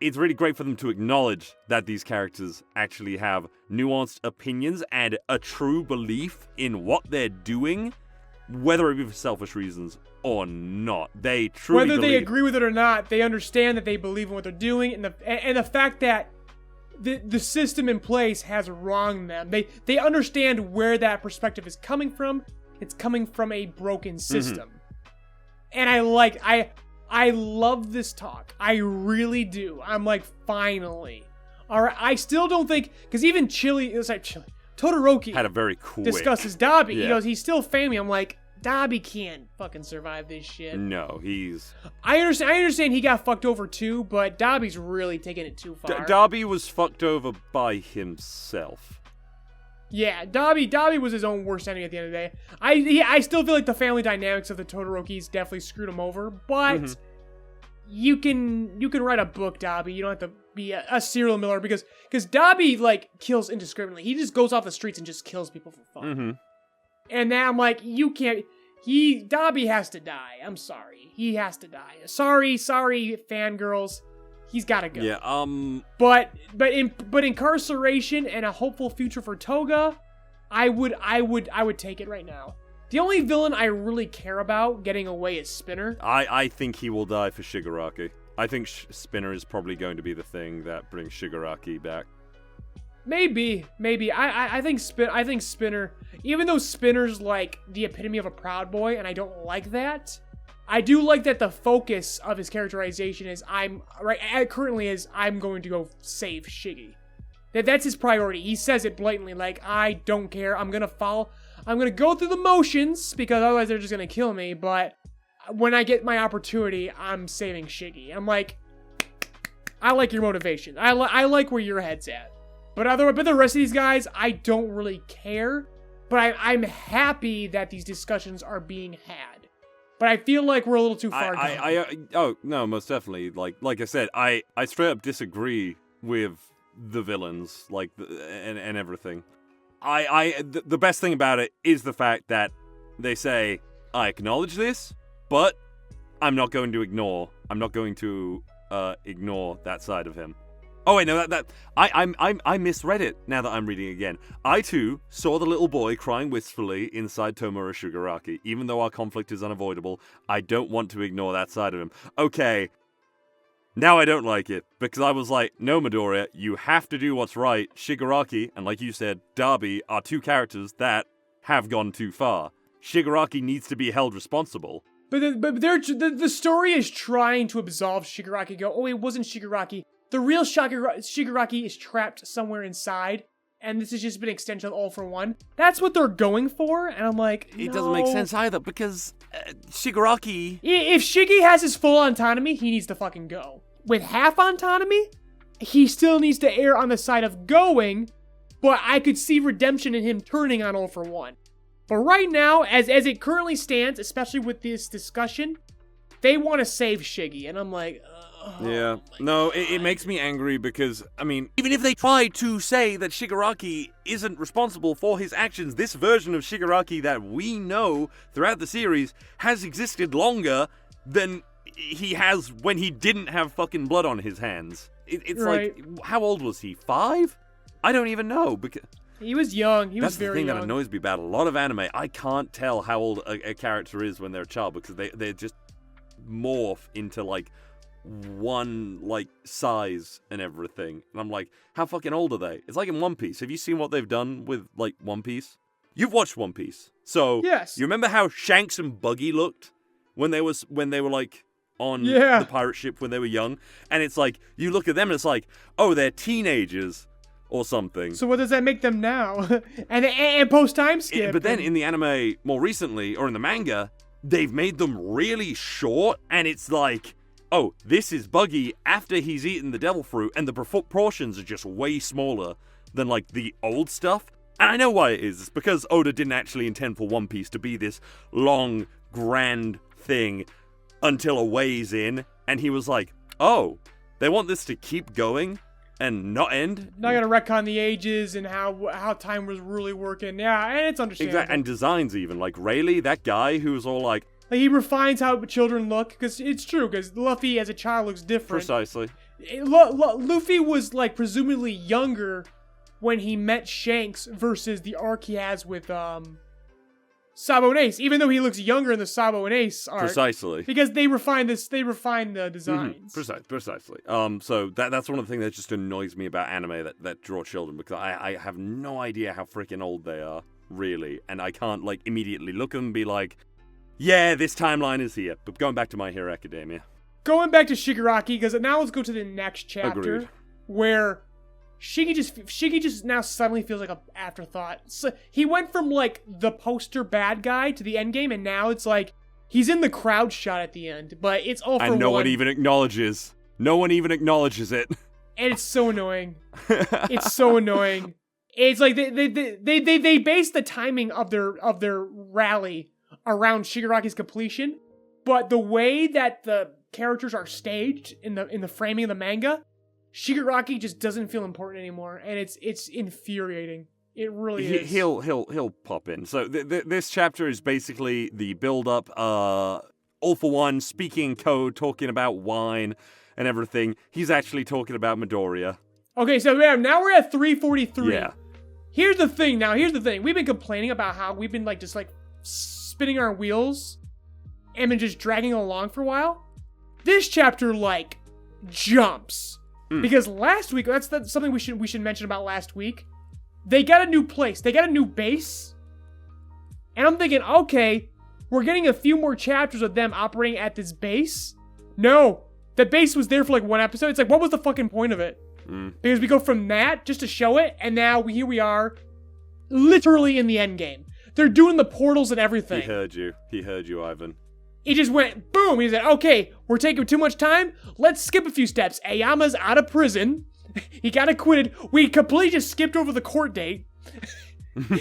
It's really great for them to acknowledge that these characters actually have nuanced opinions and a true belief in what they're doing, whether it be for selfish reasons or not. They truly whether they agree with it or not, they understand that they believe in what they're doing, and the fact that the system in place has wronged them. They understand where that perspective is coming from. It's coming from a broken system. And I love this talk. I really do. I'm like, finally. Alright, I still don't think, because even Todoroki had a very quick discusses Dabi. He goes, he's still family. I'm like, Dabi can't fucking survive this shit. No, he's... I understand he got fucked over too, but Dabi's really taking it too far. Dabi was fucked over by himself. Yeah, Dabi was his own worst enemy at the end of the day. I still feel like the family dynamics of the Todorokis definitely screwed him over, but you can write a book, Dabi. You don't have to be a serial killer, because Dabi kills indiscriminately. He just goes off the streets and just kills people for fun. And now I'm like, you can't. Dabi has to die. I'm sorry, he has to die. Sorry, fangirls. He's got to go. Yeah. But incarceration and a hopeful future for Toga, I would take it right now. The only villain I really care about getting away is Spinner. I think he will die for Shigaraki. I think Spinner is probably going to be the thing that brings Shigaraki back. Maybe. I think Spinner, even though Spinner's like the epitome of a proud boy, and I don't like that, I do like that the focus of his characterization is I'm going to go save Shiggy. That's his priority. He says it blatantly, like, I don't care. I'm gonna go through the motions because otherwise they're just gonna kill me. But when I get my opportunity, I'm saving Shiggy. I'm like, I like your motivation. I like where your head's at. But the rest of these guys, I don't really care. But I'm happy that these discussions are being had. But I feel like we're a little too far gone. Oh no, most definitely. Like I said, I straight up disagree with the villains, and everything. The best thing about it is the fact that they say, I acknowledge this, but I'm not going to ignore that side of him. Oh wait, no, I misread it now that I'm reading again. I too saw the little boy crying wistfully inside Tomura Shigaraki. Even though our conflict is unavoidable, I don't want to ignore that side of him. Okay, now I don't like it, because I was like, no, Midoriya, you have to do what's right. Shigaraki, and like you said, Derby are two characters that have gone too far. Shigaraki needs to be held responsible. But the story is trying to absolve Shigaraki. Oh, it wasn't Shigaraki. The real Shigaraki is trapped somewhere inside, and this has just been an extension of All for One. That's what they're going for, and I'm like, no. It doesn't make sense either, because Shigaraki... If Shiggy has his full autonomy, he needs to fucking go. With half autonomy, he still needs to err on the side of going, but I could see redemption in him turning on All for One. But right now, as it currently stands, especially with this discussion, they want to save Shiggy, and I'm like... Yeah, no, it makes me angry because, I mean, even if they try to say that Shigaraki isn't responsible for his actions, this version of Shigaraki that we know throughout the series has existed longer than he has when he didn't have fucking blood on his hands. It's right. Like, how old was he? 5? I don't even know, because... He was young. He was That's very young. the thing that annoys me about a lot of anime. I can't tell how old a character is when they're a child, because they just morph into, like, one size and everything, and I'm like, how fucking old are they? It's like in One Piece. Have you seen what they've done with One Piece? You've watched One Piece, so yes. You remember how Shanks and Buggy looked when they were on the pirate ship when they were young, and it's like you look at them and it's like, oh, they're teenagers or something. So what does that make them now? and post time skip. But then in the anime more recently, or in the manga, they've made them really short, and it's like, oh, this is Buggy after he's eaten the devil fruit, and the proportions are just way smaller than, the old stuff. And I know why it is. It's because Oda didn't actually intend for One Piece to be this long, grand thing until a ways in, and he was like, oh, they want this to keep going and not end? Not gonna retcon the ages and how time was really working. Yeah, and it's understandable. Exactly, and designs even. Like, Rayleigh, that guy who's all like, he refines how children look, because it's true, because Luffy as a child looks different. Precisely. Luffy was, presumably younger when he met Shanks versus the arc he has with, Sabo and Ace, even though he looks younger in the Sabo and Ace arc. Precisely. Because they refine the designs. Precisely. So that's one of the things that just annoys me about anime that draw children, because I have no idea how freaking old they are, really, and I can't, immediately look at them and be like, yeah, this timeline is here. But going back to My Hero Academia. Going back to Shigaraki, because now let's go to the next chapter. Agreed. Where Shiggy just now suddenly feels like an afterthought. So he went from, the poster bad guy to the end game, and now it's he's in the crowd shot at the end. But it's all for one. And no one even acknowledges. No one even acknowledges it. And it's so annoying. It's so annoying. It's like they base the timing of their rally around Shigaraki's completion, but the way that the characters are staged in the framing of the manga, Shigaraki just doesn't feel important anymore, and it's infuriating. It really is. He'll pop in. So this chapter is basically the build up. All for One speaking code, talking about wine, and everything, he's actually talking about Midoriya. Okay, so now we're at 343. Yeah. Here's the thing. We've been complaining about how we've been just spinning our wheels and been just dragging along for a while. This chapter jumps. Because last week, that's something we should mention about last week. They got a new place. They got a new base. And I'm thinking, okay, we're getting a few more chapters of them operating at this base. No, the base was there for one episode. It's what was the fucking point of it? Because we go from that just to show it, and now here we are, literally in the end game. They're doing the portals and everything. He heard you, Ivan. He just went, boom, he said, okay, we're taking too much time, let's skip a few steps. Aoyama's out of prison. He got acquitted. We completely just skipped over the court date.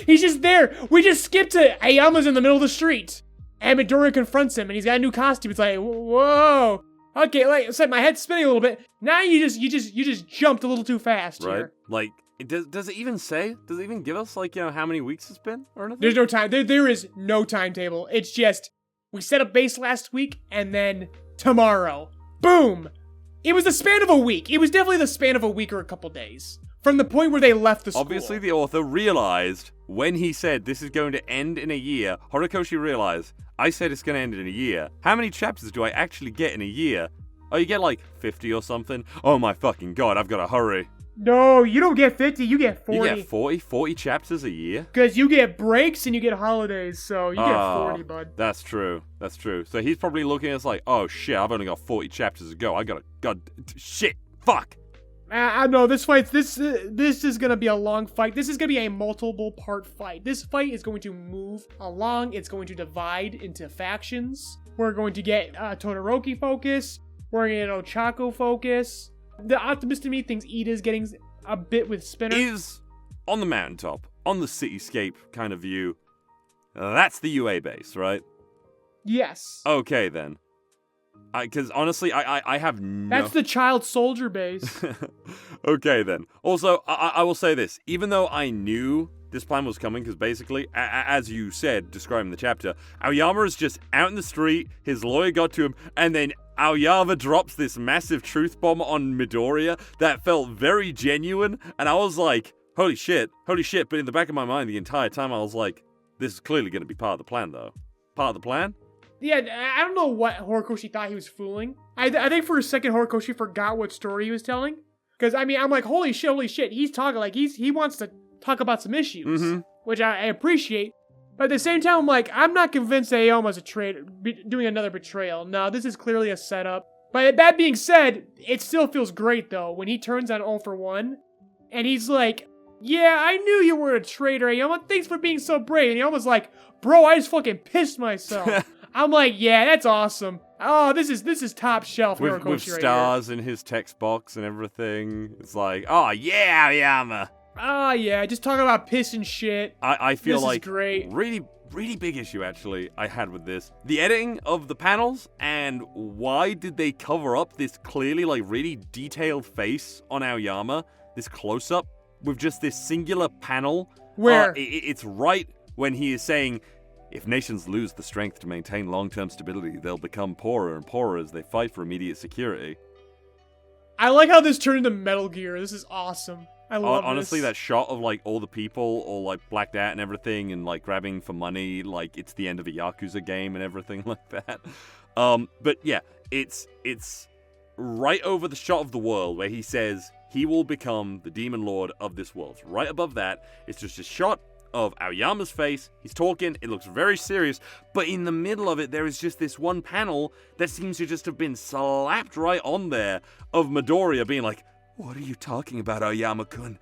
He's just there. We just skipped to Aoyama's in the middle of the street. And Midoriya confronts him, and he's got a new costume. It's whoa. Okay, I said, my head's spinning a little bit. Now you just jumped a little too fast right? here. Does it even say? Does it even give us how many weeks it's been or anything? There's no time. There is no timetable. It's just we set up base last week, and then tomorrow, boom. It was the span of a week. It was definitely the span of a week or a couple days from the point where they left the school. Obviously, the author realized when he said this is going to end in a year. Horikoshi realized, I said it's going to end in a year. How many chapters do I actually get in a year? Oh, you get 50 or something? Oh my fucking god, I've got to hurry. No, you don't get 50, you get 40. You get 40 chapters a year? Because you get breaks and you get holidays, so you get 40, bud. That's true. So he's probably looking at us oh shit, I've only got 40 chapters to go. Shit, fuck. I know, this is going to be a long fight. This is going to be a multiple part fight. This fight is going to move along. It's going to divide into factions. We're going to get Todoroki focus. We're going to get Ochako focus. The optimist in me thinks Ida's getting a bit with Spinner. Is on the mountaintop, on the cityscape kind of view. That's the UA base, right? Yes. Okay, then. Because honestly, I have no... That's the child soldier base. Okay, then. Also, I will say this. Even though I knew this plan was coming, because basically, as you said, describing the chapter, Aoyama is just out in the street, his lawyer got to him, and then Aoyama drops this massive truth bomb on Midoriya that felt very genuine, and I was like, holy shit, but in the back of my mind the entire time I was like, this is clearly going to be part of the plan, though. Part of the plan? Yeah, I don't know what Horikoshi thought he was fooling. I think for a second Horikoshi forgot what story he was telling. Because, I'm like, holy shit, he's talking he wants to talk about some issues, which I appreciate. But at the same time, I'm like, I'm not convinced that Aoyama's a traitor, doing another betrayal. No, this is clearly a setup. But that being said, it still feels great, though, when he turns on All for One, and he's like, yeah, I knew you were a traitor, Aoyama. Thanks for being so brave. And Aoyama's like, bro, I just fucking pissed myself. I'm like, yeah, that's awesome. Oh, this is top shelf Horikoshi with stars in his text box and everything. It's like, oh yeah, Aoyama. Oh yeah, just talking about piss and shit. I feel this like is great. really big issue actually I had with this. The editing of the panels, and why did they cover up this clearly really detailed face on Aoyama, this close up with just this singular panel where it's right when he is saying, if nations lose the strength to maintain long-term stability, they'll become poorer and poorer as they fight for immediate security. I like how this turned into Metal Gear. This is awesome. I love honestly, this. that shot of all the people all blacked out and everything and grabbing for money it's the end of a Yakuza game and everything like that. But yeah, it's right over the shot of the world where he says he will become the demon lord of this world. Right above that, it's just a shot of Aoyama's face. He's talking, it looks very serious, but in the middle of it there is just this one panel that seems to just have been slapped right on there of Midoriya being like, what are you talking about, Aoyama-kun?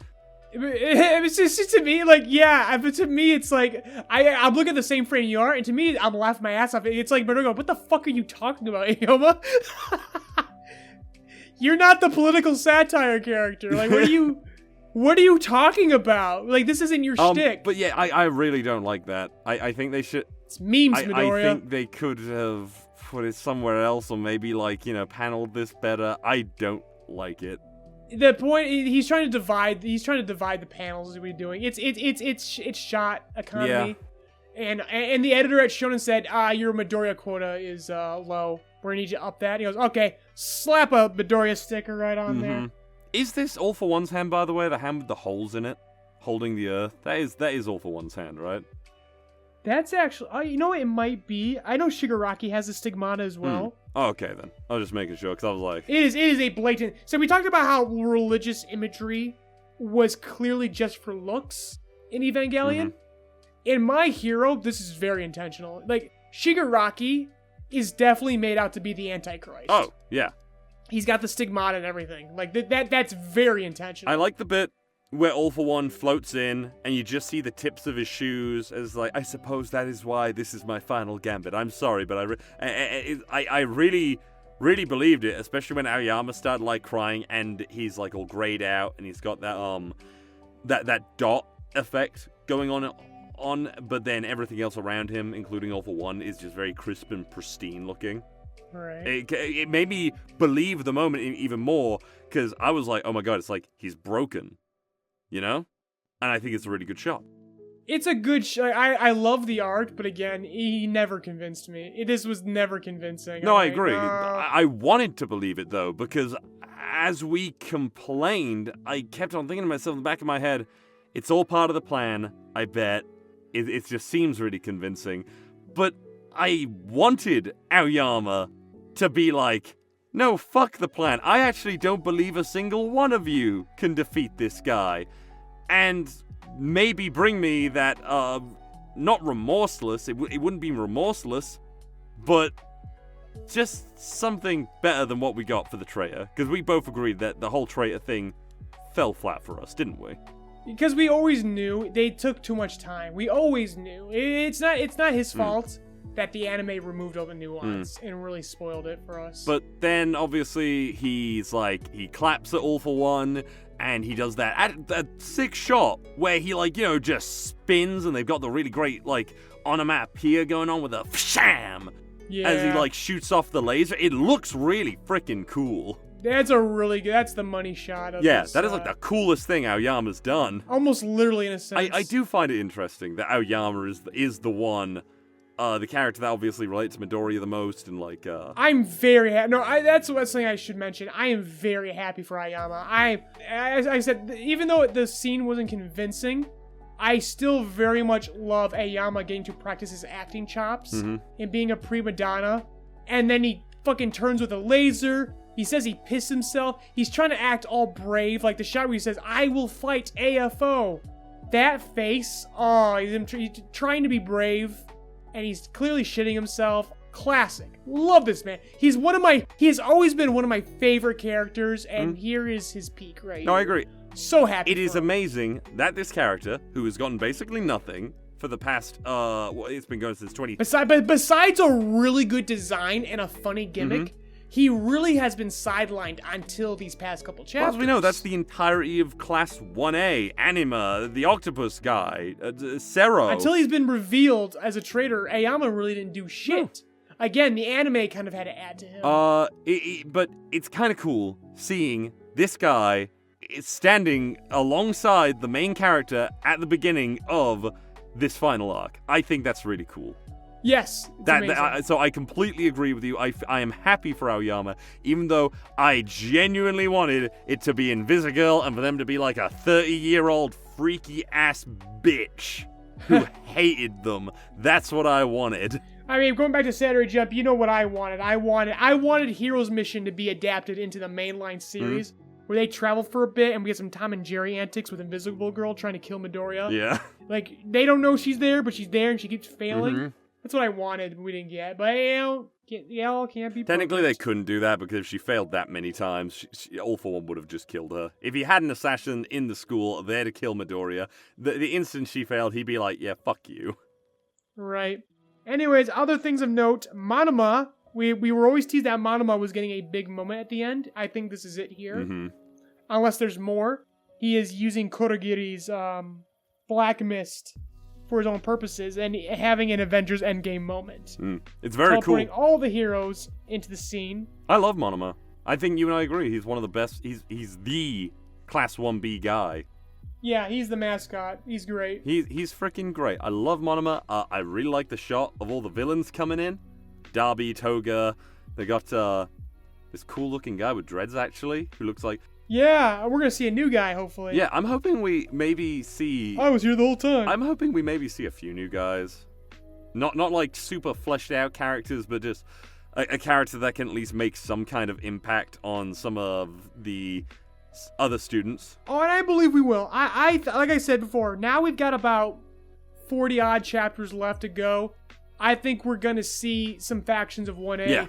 It's just to me, yeah, but to me it's I'm looking at the same frame you are, and to me, I'm laughing my ass off. It's like, Midoriya, what the fuck are you talking about, Aoyama? You're not the political satire character. What are you talking about? This isn't your shtick. But yeah, I really don't like that. I think they should... It's memes, Midoriya. I think they could have put it somewhere else, or maybe, paneled this better. I don't like it. The point, he's trying to divide the panels as we're doing. It's shot economy. Yeah. And the editor at Shonen said, your Midoriya quota is low. We're gonna need you to up that. He goes, okay, slap a Midoriya sticker right on there. Is this All for One's hand, by the way? The hand with the holes in it, holding the earth. That is All for One's hand, right? That's actually, you know what it might be? I know Shigaraki has a stigmata as well. Oh, okay then. I was just making sure, because I was like... It is a blatant... So we talked about how religious imagery was clearly just for looks in Evangelion. In My Hero, this is very intentional. Like, Shigaraki is definitely made out to be the Antichrist. Oh, yeah. He's got the stigmata and everything. Like, that's very intentional. I like the bit where All for One floats in, and you just see the tips of his shoes as like, I suppose that is why this is my final gambit. I'm sorry, but I really, really believed it, especially when Aoyama started like crying, and he's like all grayed out, and he's got that that dot effect going on, but then everything else around him, including All for One, is just very crisp and pristine looking. Right. It made me believe the moment even more, because I was like, oh my god, it's like he's broken. You know? And I think it's a really good shot. It's a good shot. I love the art, but again, he never convinced me. This was never convincing. No, I agree. I wanted to believe it, though, because as we complained, I kept on thinking to myself in the back of my head, it's all part of the plan, I bet. It just seems really convincing. But I wanted Aoyama to be like, no, fuck the plan. I actually don't believe a single one of you can defeat this guy. And maybe bring me that, not remorseless, it wouldn't be remorseless, but just something better than what we got for the traitor. Because we both agreed that the whole traitor thing fell flat for us, didn't we? Because we always knew they took too much time. We always knew. It's not his fault that the anime removed all the nuance and really spoiled it for us. But then, obviously, he's like, he claps at All for One, and he does that sick shot where he, like, you know, just spins, and they've got the really great, like, onomatopoeia going on with a sham as he, like, shoots off the laser. It looks really freaking cool. That's a really good, that's the money shot of this, that is, like, the coolest thing Aoyama's done. Almost literally, in a sense. I do find it interesting that Aoyama is the one... the character that obviously relates to Midoriya the most, and like, I'm very happy. No, that's something I should mention. I am very happy for Aoyama. As I said, even though the scene wasn't convincing, I still very much love Aoyama getting to practice his acting chops and being a prima donna. And then he fucking turns with a laser. He says he pissed himself. He's trying to act all brave, like the shot where he says, "I will fight AFO." That face, he's trying to be brave. And he's clearly shitting himself. Classic. Love this man. He has always been one of my favorite characters, and here is his peak right here. No, I agree. So happy. It is amazing that this character, who has gotten basically nothing for the past, it's been going since 20... Besides a really good design and a funny gimmick, he really has been sidelined until these past couple chapters. Well, as we know, that's the entirety of Class 1A, Anima, the Octopus guy, Zero. Until he's been revealed as a traitor, Aoyama really didn't do shit. No. Again, the anime kind of had to add to him. But it's kind of cool seeing this guy standing alongside the main character at the beginning of this final arc. I think that's really cool. Yes, so I completely agree with you. I am happy for Aoyama, even though I genuinely wanted it to be Invisigirl and for them to be like a 30-year-old freaky-ass bitch who hated them. That's what I wanted. I mean, going back to Saturday Jump, you know what I wanted. I wanted Hero's Mission to be adapted into the mainline series, where they travel for a bit and we get some Tom and Jerry antics with Invisible Girl trying to kill Midoriya. Yeah. Like, they don't know she's there, but she's there and she keeps failing. That's what I wanted, but we didn't get. But, can't be Technically, perfect. they couldn't do that because if she failed that many times, All for One would have just killed her. If he had an assassin in the school there to kill Midoriya, the instant she failed, he'd be like, yeah, fuck you. Right. Anyways, other things of note, Monoma. We were always teased that Monoma was getting a big moment at the end. I think this is it here. Unless there's more. He is using Kurogiri's Black Mist for his own purposes and having an Avengers Endgame moment. It's very cool. Teleporting all the heroes into the scene. I love Monoma. I think you and I agree. He's one of the best. He's the Class 1B guy. Yeah, he's the mascot. He's great. He's freaking great. I love Monoma. I really like the shot of all the villains coming in. Darby, Toga. They got This cool-looking guy with dreads, actually, who looks like... Yeah, we're gonna see a new guy, hopefully. Yeah, I'm hoping we maybe see... I was here the whole time. I'm hoping we maybe see a few new guys. Not like super fleshed out characters, but just a character that can at least make some kind of impact on some of the other students. Oh, and I believe we will. I like I said before, now we've got about 40 odd chapters left to go. I think we're gonna see some factions of 1A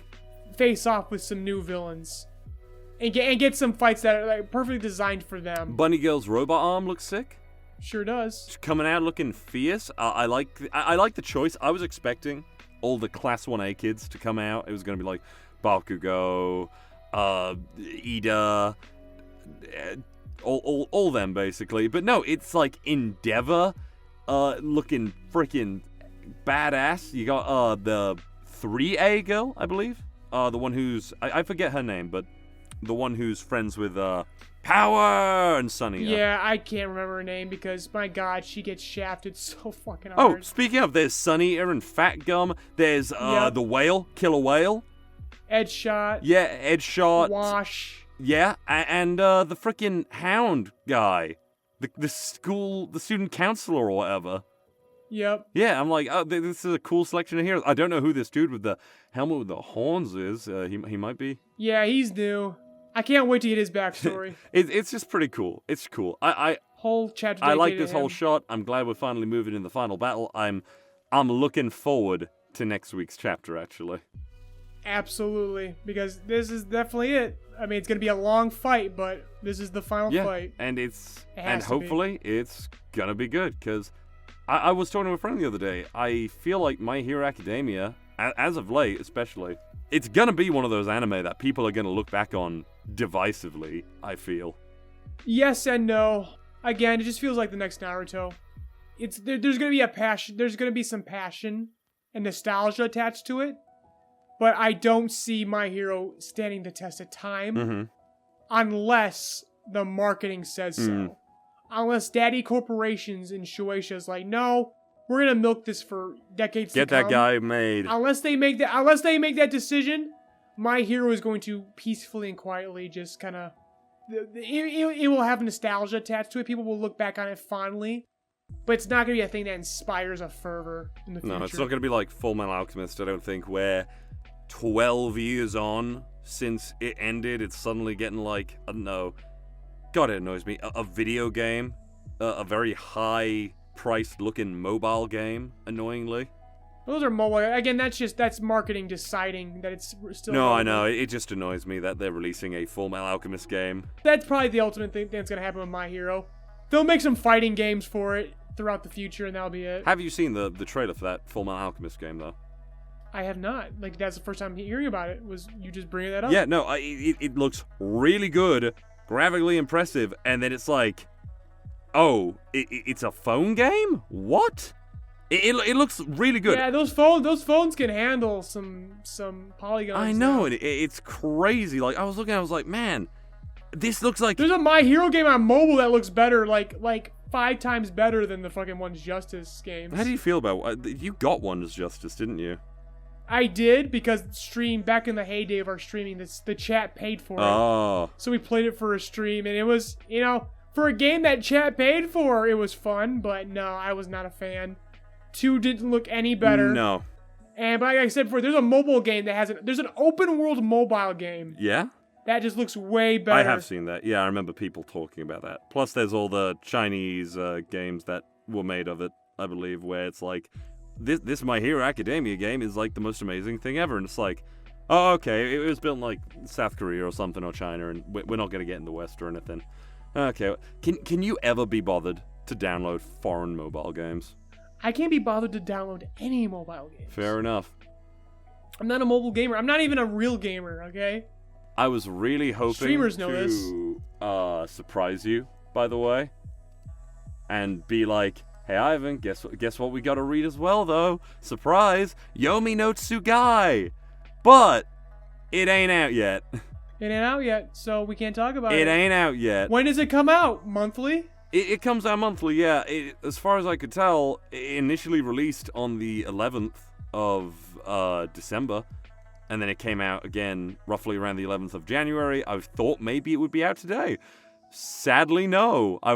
face off with some new villains. And get some fights that are like perfectly designed for them. Bunny Girl's robot arm looks sick. Sure does. She's coming out looking fierce. I like the choice. I was expecting all the Class 1A kids to come out. It was going to be like Bakugo, Ida, all them basically. But no, it's like Endeavor looking freaking badass. You got the 3A girl, I believe. The one who's... I forget her name, but... The one who's friends with Power and Sunny. Yeah, I can't remember her name because, my God, she gets shafted so fucking hard. Oh, speaking of, there's Sunny Eater and Fat Gum. There's the Whale, Killer Whale. Edgeshot. Yeah, Edgeshot. Wash. Yeah, and the freaking Hound guy. The student counselor or whatever. Yep. Yeah, I'm like, oh, this is a cool selection of heroes. I don't know who this dude with the helmet with the horns is. He might be. Yeah, he's new. I can't wait to get his backstory. It's just pretty cool. It's cool. Whole chapter. I like this whole shot. I'm glad we're finally moving in the final battle. I'm looking forward to next week's chapter, actually. Absolutely, because this is definitely it. I mean, it's gonna be a long fight, but this is the final fight. And hopefully it's gonna be good. Because I was talking to a friend the other day. I feel like My Hero Academia, as of late especially, it's gonna be one of those anime that people are gonna look back on divisively, I feel. Yes and no. Again, it just feels like the next Naruto. There's gonna be a passion. There's gonna be some passion and nostalgia attached to it, but I don't see My Hero standing the test of time unless the marketing says so. Unless daddy corporations in Shueisha's like, no, we're gonna milk this for decades to come. Get that guy made. Unless they make that decision, My Hero is going to peacefully and quietly just kind of... It will have nostalgia attached to it. People will look back on it fondly. But it's not going to be a thing that inspires a fervor in the future. No, it's not going to be like Full Metal Alchemist, I don't think, where 12 years on since it ended, it's suddenly getting like, I don't know... God, it annoys me. A video game. A very high-priced looking mobile game, annoyingly. Those are mobile. Again, that's marketing deciding that it's still... No, I know. It just annoys me that they're releasing a Full Metal Alchemist game. That's probably the ultimate thing that's going to happen with My Hero. They'll make some fighting games for it throughout the future, and that'll be it. Have you seen the trailer for that Full Metal Alchemist game, though? I have not. Like, that's the first time hearing about it. Was you just bringing that up? Yeah, no, it looks really good, graphically impressive, and then it's like, oh, it's a phone game? What? It looks really good. Yeah, those phones can handle some polygons. I know, it's crazy. Like, I was looking, I was like, man, this looks like... There's a My Hero game on mobile that looks better, like 5 times better than the fucking One's Justice games. How do you feel about... You got One's Justice, didn't you? I did, because back in the heyday of our streaming, the chat paid for it. Oh. So we played it for a stream, and it was, for a game that chat paid for, it was fun, but no, I was not a fan. 2 didn't look any better. No. But like I said before, there's a mobile game that there's an open world mobile game. Yeah? That just looks way better. I have seen that. Yeah, I remember people talking about that. Plus, there's all the Chinese games that were made of it, I believe, where it's like, this My Hero Academia game is like the most amazing thing ever. And it's like, oh, okay, it was built in like South Korea or something, or China, and we're not going to get in the West or anything. Okay, can you ever be bothered to download foreign mobile games? I can't be bothered to download any mobile games. Fair enough. I'm not a mobile gamer. I'm not even a real gamer, okay? I was really hoping Streamers know to surprise you, by the way. And be like, hey Ivan, guess what we gotta read as well, though? Surprise! Yomi no Tsugai! But it ain't out yet. It ain't out yet, so we can't talk about it. It ain't out yet. When does it come out? Monthly? It comes out monthly, yeah. As far as I could tell, it initially released on the 11th of December, and then it came out again roughly around the 11th of January. I thought maybe it would be out today. Sadly, no. I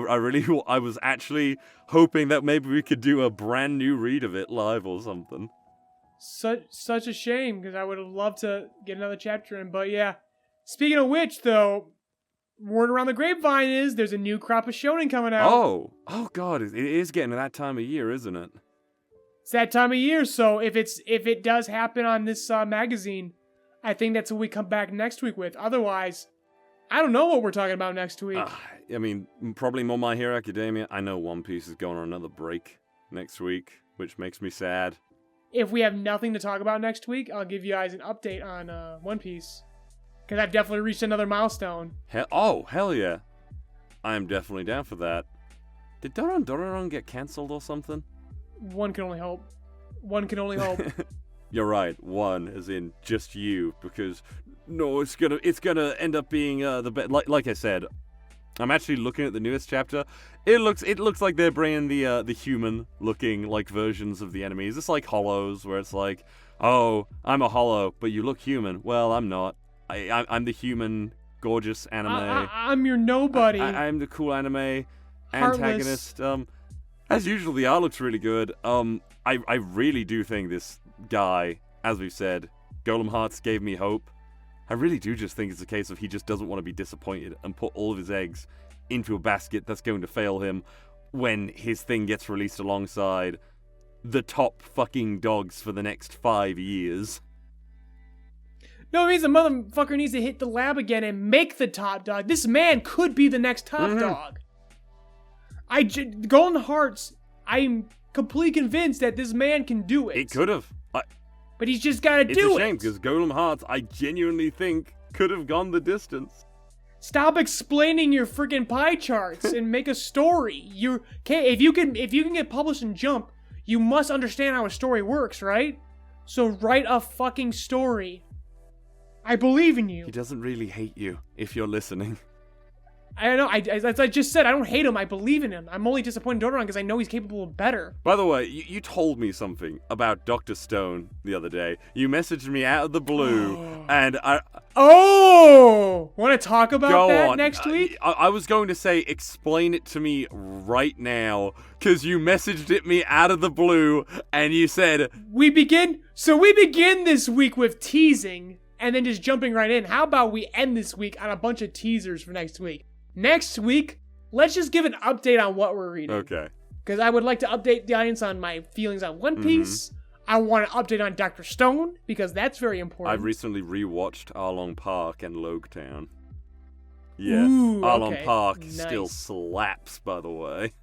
was actually hoping that maybe we could do a brand new read of it live or something. Such a shame, because I would have loved to get another chapter in. But yeah, speaking of which, though, word around the grapevine is there's a new crop of shonen coming out. Oh God, it is getting to that time of year, isn't it? It's that time of year, so if it does happen on this magazine, I think that's what we come back next week with. Otherwise, I don't know what we're talking about next week. I mean, probably more My Hero Academia. I know One Piece is going on another break next week, which makes me sad. If we have nothing to talk about next week, I'll give you guys an update on One Piece. Because I've definitely reached another milestone. Hell yeah. I am definitely down for that. Did Doron get cancelled or something? One can only hope. One can only hope. You're right. One, as in just you, because no, it's gonna end up being the best. Like I said, I'm actually looking at the newest chapter. It looks like they're bringing the human looking like versions of the enemies. It's like Hollows, where it's like, oh, I'm a Hollow, but you look human. Well, I'm not. I'm the human, gorgeous anime. I'm your nobody. I'm the cool anime Heartless. antagonist. As usual, the art looks really good. I really do think this guy, as we've said, Golem Hearts gave me hope. I really do just think it's a case of he just doesn't want to be disappointed and put all of his eggs into a basket that's going to fail him when his thing gets released alongside the top fucking dogs for the next 5 years. No, it means the motherfucker needs to hit the lab again and make the top dog. This man could be the next top dog. Golden Hearts, I'm completely convinced that this man can do it. It could have. But he's just got to do it. It's a shame, because Golem Hearts, I genuinely think, could have gone the distance. Stop explaining your freaking pie charts and make a story. If you can get published in Jump, you must understand how a story works, right? So write a fucking story. I believe in you. He doesn't really hate you, if you're listening. I don't know. As I just said, I don't hate him. I believe in him. I'm only disappointed in Dodoron because I know he's capable of better. By the way, you told me something about Dr. Stone the other day. You messaged me out of the blue, and I... Oh! Want to talk about that next week? I was going to say, explain it to me right now, because you messaged it me out of the blue, and you said... We begin this week with teasing, and then just jumping right in. How about we end this week on a bunch of teasers for next week? Next week, let's just give an update on what we're reading. Okay. Because I would like to update the audience on my feelings on One Piece. I want an update on Dr. Stone, because that's very important. I've recently rewatched Arlong Park and Logetown. Yeah, Ooh, Arlong Park nice. still slaps, by the way.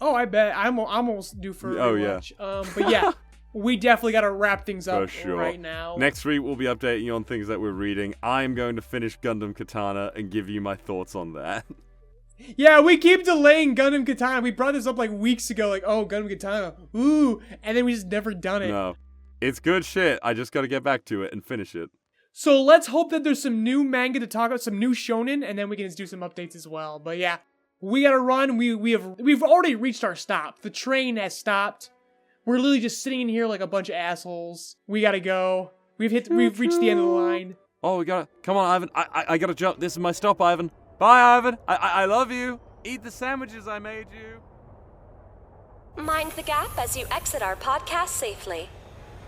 Oh, I bet. I'm almost due for a rewatch. But yeah, we definitely got to wrap things up right now. Next week, we'll be updating you on things that we're reading. I'm going to finish Gundam Katana and give you my thoughts on that. Yeah, we keep delaying Gundam Katana. We brought this up like weeks ago, like, oh, Gundam Katana, ooh, and then we just never done it. No, it's good shit. I just got to get back to it and finish it. So let's hope that there's some new manga to talk about, some new shonen, and then we can just do some updates as well. But yeah, we gotta run. We've already reached our stop. The train has stopped. We're literally just sitting in here like a bunch of assholes. We gotta go. We've reached the end of the line. Oh, we gotta... Come on, Ivan. I gotta jump. This is my stop, Ivan. Bye, Ivan. I love you. Eat the sandwiches I made you. Mind the gap as you exit our podcast safely.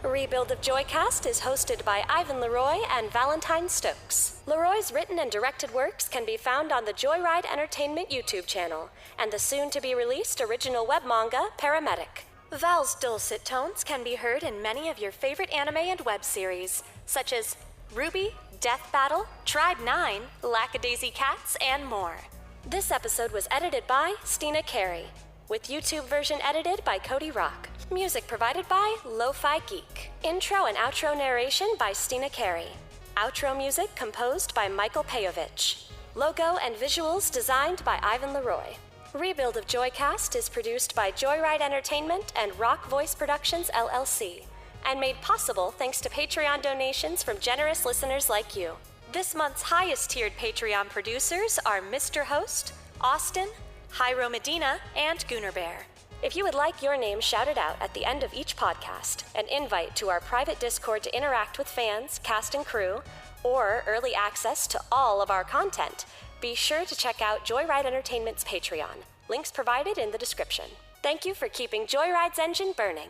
Rebuild of JoyCast is hosted by Ivan LeRoy and Valentine Stokes. LeRoy's written and directed works can be found on the JoyRide Entertainment YouTube channel and the soon-to-be-released original web manga, PARAMEDIC. Val's dulcet tones can be heard in many of your favorite anime and web series, such as RWBY, Death Battle, Tribe 9, Lackadaisy Cats, and more. This episode was edited by Steena Carey, with YouTube version edited by Cody Rock. Music provided by Lofi Geek. Intro and outro narration by Steena Carey. Outro music composed by Michael Pejovich. Logo and visuals designed by Ivan LeRoy. Rebuild of JoyCast is produced by JoyRide Entertainment and Rock Voice Productions, LLC, and made possible thanks to Patreon donations from generous listeners like you. This month's highest-tiered Patreon producers are Mr. Host, Austin, Hairo Medina, and Gooner Bear. If you would like your name shouted out at the end of each podcast, an invite to our private Discord to interact with fans, cast and crew, or early access to all of our content, be sure to check out JoyRide Entertainment's Patreon. Links provided in the description. Thank you for keeping JoyRide's engine burning.